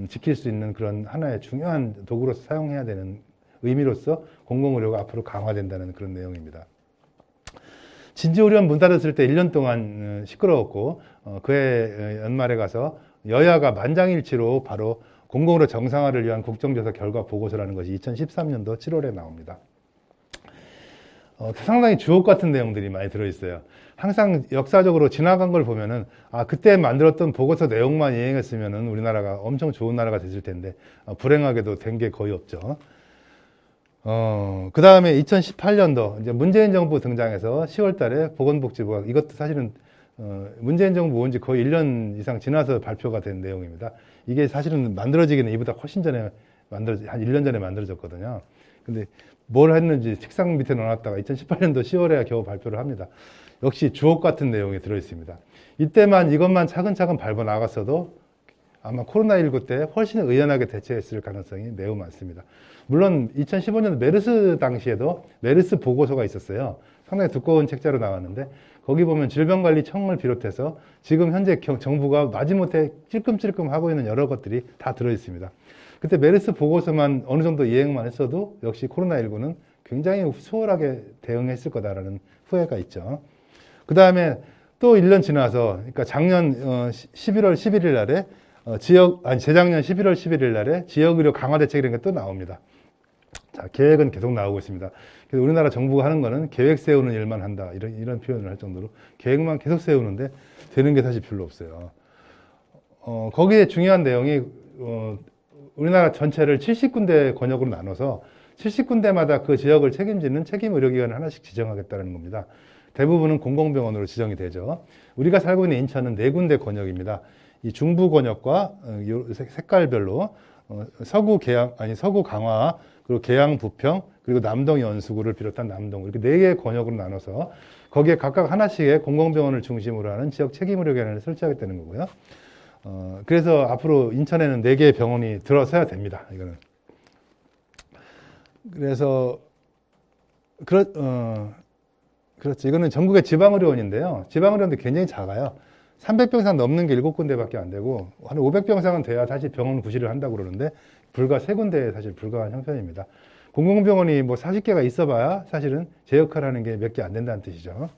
지킬 수 있는 그런 하나의 중요한 도구로서 사용해야 되는 의미로서 공공의료가 앞으로 강화된다는 그런 내용입니다. 진지의료원 문 닫았을 때 1년 동안 시끄러웠고 그해 연말에 가서 여야가 만장일치로 바로 공공의료 정상화를 위한 국정조사 결과 보고서라는 것이 2013년도 7월에 나옵니다. 상당히 주옥 같은 내용들이 많이 들어있어요. 항상 역사적으로 지나간 걸 보면은 그때 만들었던 보고서 내용만 이행했으면은 우리나라가 엄청 좋은 나라가 됐을 텐데 불행하게도 된 게 거의 없죠. 그 다음에 2018년도 이제 문재인 정부 등장해서 10월 달에 보건복지부가 이것도 사실은 문재인 정부 온 지 거의 1년 이상 지나서 발표가 된 내용입니다. 이게 사실은 만들어지기는 이보다 훨씬 전에 한 1년 전에 만들어졌거든요. 근데 뭘 했는지 책상 밑에 넣어놨다가 2018년도 10월에 겨우 발표를 합니다. 역시 주옥 같은 내용이 들어있습니다. 이때만 이것만 차근차근 밟아 나갔어도 아마 코로나19 때 훨씬 의연하게 대처했을 가능성이 매우 많습니다. 물론 2015년 메르스 당시에도 메르스 보고서가 있었어요. 상당히 두꺼운 책자로 나왔는데 거기 보면 질병관리청을 비롯해서 지금 현재 정부가 마지못해 찔끔찔끔 하고 있는 여러 것들이 다 들어있습니다. 그때 메르스 보고서만 어느 정도 이행만 했어도 역시 코로나19는 굉장히 수월하게 대응했을 거다라는 후회가 있죠. 그 다음에 또 1년 지나서, 그러니까 작년 11월 11일 날에 재작년 11월 11일 날에 지역의료 강화 대책이라는 게 또 나옵니다. 자, 계획은 계속 나오고 있습니다. 그래서 우리나라 정부가 하는 거는 계획 세우는 일만 한다. 이런 표현을 할 정도로 계획만 계속 세우는데 되는 게 사실 별로 없어요. 거기에 중요한 내용이, 우리나라 전체를 70군데 권역으로 나눠서 70군데마다 그 지역을 책임지는 책임 의료기관을 하나씩 지정하겠다는 겁니다. 대부분은 공공병원으로 지정이 되죠. 우리가 살고 있는 인천은 4군데 권역입니다. 이 중부 권역과 색깔별로 서구 강화, 그리고 계양 부평, 그리고 남동 연수구를 비롯한 남동 이렇게 4개의 권역으로 나눠서 거기에 각각 하나씩의 공공병원을 중심으로 하는 지역 책임 의료기관을 설치하겠다는 거고요. 그래서 앞으로 인천에는 4개의 병원이 들어서야 됩니다. 이거는. 그래서 그렇죠. 이거는 전국의 지방의료원인데요. 지방의료원도 굉장히 작아요. 300병상 넘는 게 7군데밖에 안 되고 한 500병상은 돼야 사실 병원 구실을 한다고 그러는데 불과 3군데에 사실 불과한 형편입니다. 공공병원이 뭐 40개가 있어봐야 사실은 제 역할하는 게 몇 개 안 된다는 뜻이죠.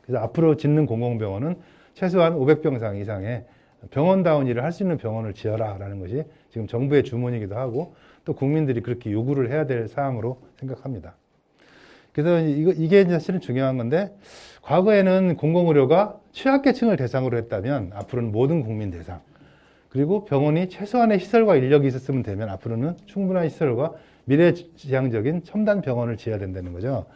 그래서 앞으로 짓는 공공병원은 최소한 500병상 이상의 병원다운 일을 할 수 있는 병원을 지어라라는 것이 지금 정부의 주문이기도 하고 또 국민들이 그렇게 요구를 해야 될 사항으로 생각합니다. 그래서 이게 사실은 중요한 건데 과거에는 공공의료가 취약계층을 대상으로 했다면 앞으로는 모든 국민 대상 그리고 병원이 최소한의 시설과 인력이 있었으면 되면 앞으로는 충분한 시설과 미래지향적인 첨단 병원을 지어야 된다는 거죠.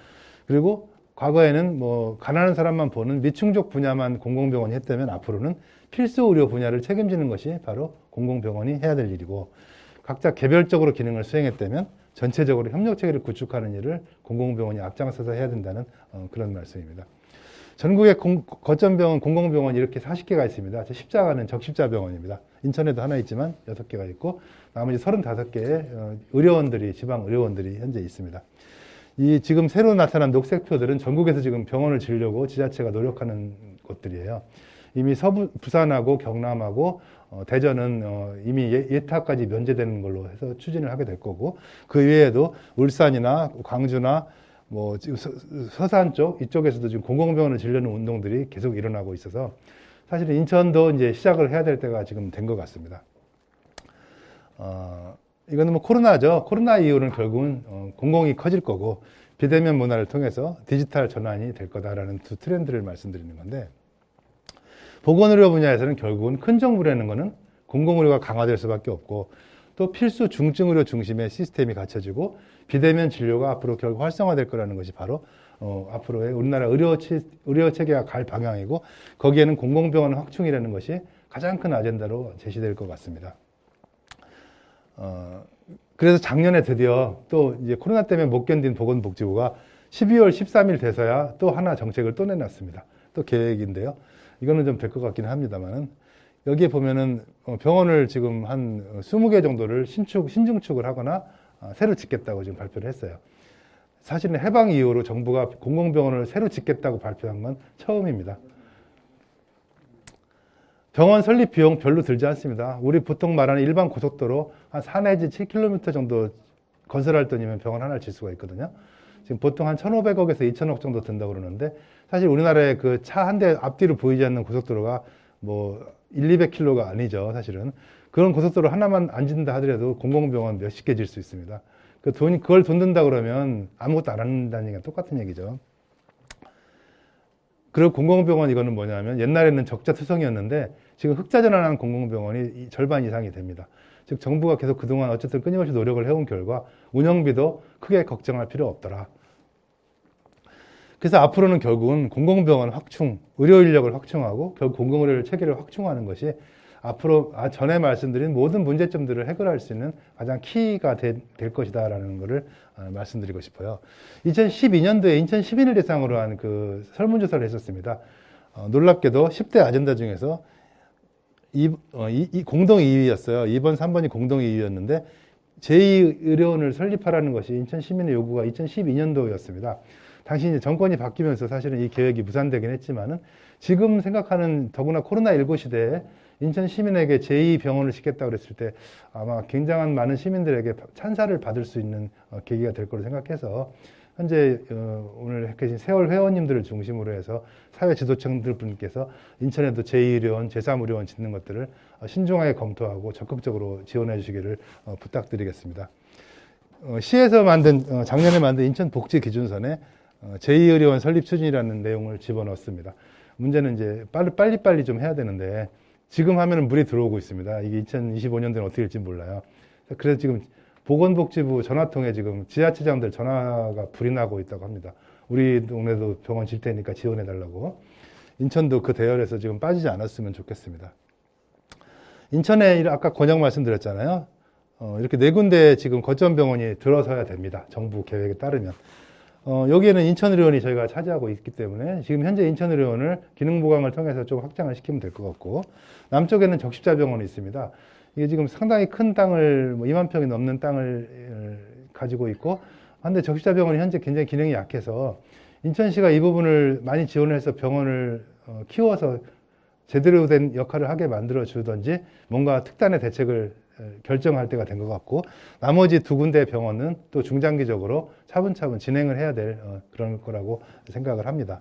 그리고 과거에는 뭐 가난한 사람만 보는 미충족 분야만 공공병원이 했다면 앞으로는 필수 의료 분야를 책임지는 것이 바로 공공병원이 해야 될 일이고 각자 개별적으로 기능을 수행했다면 전체적으로 협력체계를 구축하는 일을 공공병원이 앞장서서 해야 된다는 그런 말씀입니다. 전국에 거점병원, 공공병원 이렇게 40개가 있습니다. 십자가는 적십자병원입니다. 인천에도 하나 있지만 6개가 있고 나머지 35개의 의료원들이 지방 의료원들이 현재 있습니다. 이 지금 새로 나타난 녹색표들은 전국에서 지금 병원을 지으려고 지자체가 노력하는 곳들이에요. 이미 부산하고 경남하고 대전은 이미 예타까지 면제되는 걸로 해서 추진을 하게 될 거고 그 외에도 울산이나 광주나 뭐 서산 쪽 이쪽에서도 지금 공공병원을 지으려는 운동들이 계속 일어나고 있어서 사실 인천도 이제 시작을 해야 될 때가 지금 된 것 같습니다. 이거는 뭐 코로나죠. 코로나 이후는 결국은 공공이 커질 거고 비대면 문화를 통해서 디지털 전환이 될 거다라는 두 트렌드를 말씀드리는 건데 보건의료 분야에서는 결국은 큰 정부라는 거는 공공의료가 강화될 수밖에 없고 또 필수 중증의료 중심의 시스템이 갖춰지고 비대면 진료가 앞으로 결국 활성화될 거라는 것이 바로 앞으로의 우리나라 의료 체계가 갈 방향이고 거기에는 공공병원 확충이라는 것이 가장 큰 아젠다로 제시될 것 같습니다. 그래서 작년에 드디어 또 이제 코로나 때문에 못 견딘 보건복지부가 12월 13일 돼서야 또 하나 정책을 또 내놨습니다. 또 계획인데요. 이거는 좀 될 것 같기는 합니다만은 여기에 보면은 병원을 지금 한 20개 정도를 신중축을 하거나 새로 짓겠다고 지금 발표를 했어요. 사실은 해방 이후로 정부가 공공병원을 새로 짓겠다고 발표한 건 처음입니다. 병원 설립 비용 별로 들지 않습니다. 우리 보통 말하는 일반 고속도로 한 4 내지 7km 정도 건설할 돈이면 병원 하나를 질 수가 있거든요. 지금 보통 한 1,500억에서 2,000억 정도 든다고 그러는데 사실 우리나라의 그 차 한 대 앞뒤로 보이지 않는 고속도로가 뭐 200km가 아니죠. 사실은 그런 고속도로 하나만 안 짓는다 하더라도 공공병원 몇십 개 질 수 있습니다. 그걸 돈 든다 그러면 아무것도 안 한다는 얘기가 똑같은 얘기죠. 그리고 공공병원 이거는 뭐냐면 옛날에는 적자투성이었는데 지금 흑자전환한 공공병원이 절반 이상이 됩니다. 즉 정부가 계속 그동안 어쨌든 끊임없이 노력을 해온 결과 운영비도 크게 걱정할 필요 없더라. 그래서 앞으로는 결국은 공공병원 확충, 의료 인력을 확충하고 결국 공공의료 체계를 확충하는 것이 앞으로 전에 말씀드린 모든 문제점들을 해결할 수 있는 가장 키가 될 것이다라는 것을 말씀드리고 싶어요. 2012년도에 인천 시민을 대상으로 한 그 설문조사를 했었습니다. 놀랍게도 10대 아젠다 중에서 공동 2위였어요. 2번, 3번이 공동 2위였는데 제2의료원을 설립하라는 것이 인천 시민의 요구가 2012년도였습니다. 당시 이제 정권이 바뀌면서 사실은 이 계획이 무산되긴 했지만은 지금 생각하는 더구나 코로나19 시대에 인천 시민에게 제2병원을 짓겠다고 그랬을 때 아마 굉장한 많은 시민들에게 찬사를 받을 수 있는 계기가 될 거로 생각해서 현재 오늘 계신 세월 회원님들을 중심으로 해서 사회 지도층들 분께서 인천에도 제2의료원, 제3의료원 짓는 것들을 신중하게 검토하고 적극적으로 지원해 주시기를 부탁드리겠습니다. 시에서 작년에 만든 인천 복지 기준선에 제2의료원 설립 추진이라는 내용을 집어넣었습니다. 문제는 이제 빨리빨리 좀 해야 되는데 지금 하면은 물이 들어오고 있습니다. 이게 2025년도에는 어떻게 될지 몰라요. 그래서 지금 보건복지부 전화통에 지금 지자체장들 전화가 불이 나고 있다고 합니다. 우리 동네도 병원 질 테니까 지원해달라고. 인천도 그 대열에서 지금 빠지지 않았으면 좋겠습니다. 인천에 아까 권역 말씀드렸잖아요. 이렇게 4군데 지금 거점병원이 들어서야 됩니다. 정부 계획에 따르면. 여기에는 인천의료원이 저희가 차지하고 있기 때문에 지금 현재 인천의료원을 기능보강을 통해서 좀 확장을 시키면 될 것 같고 남쪽에는 적십자병원이 있습니다. 이게 지금 상당히 큰 땅을 2만 평이 넘는 땅을 가지고 있고 그런데 적십자병원이 현재 굉장히 기능이 약해서 인천시가 이 부분을 많이 지원해서 병원을 키워서 제대로 된 역할을 하게 만들어 주든지 뭔가 특단의 대책을 결정할 때가 된 것 같고, 나머지 두 군데 병원은 또 중장기적으로 차분차분 진행을 해야 될 그런 거라고 생각을 합니다.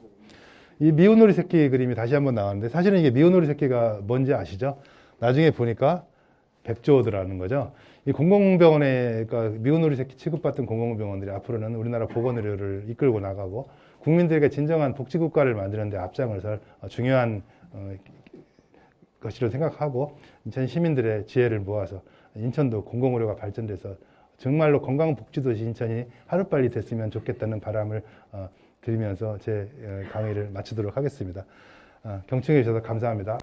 이 미운오리 새끼 그림이 다시 한번 나왔는데, 사실은 이게 미운오리 새끼가 뭔지 아시죠? 나중에 보니까 백조어드라는 거죠. 이 공공병원에, 그러니까 미운오리 새끼 취급받던 공공병원들이 앞으로는 우리나라 보건의료를 이끌고 나가고 국민들에게 진정한 복지국가를 만드는 데 앞장을 설 중요한 것이라고 생각하고, 인천 시민들의 지혜를 모아서 인천도 공공의료가 발전돼서 정말로 건강복지도시 인천이 하루빨리 됐으면 좋겠다는 바람을 들으면서 제 강의를 마치도록 하겠습니다. 경청해 주셔서 감사합니다.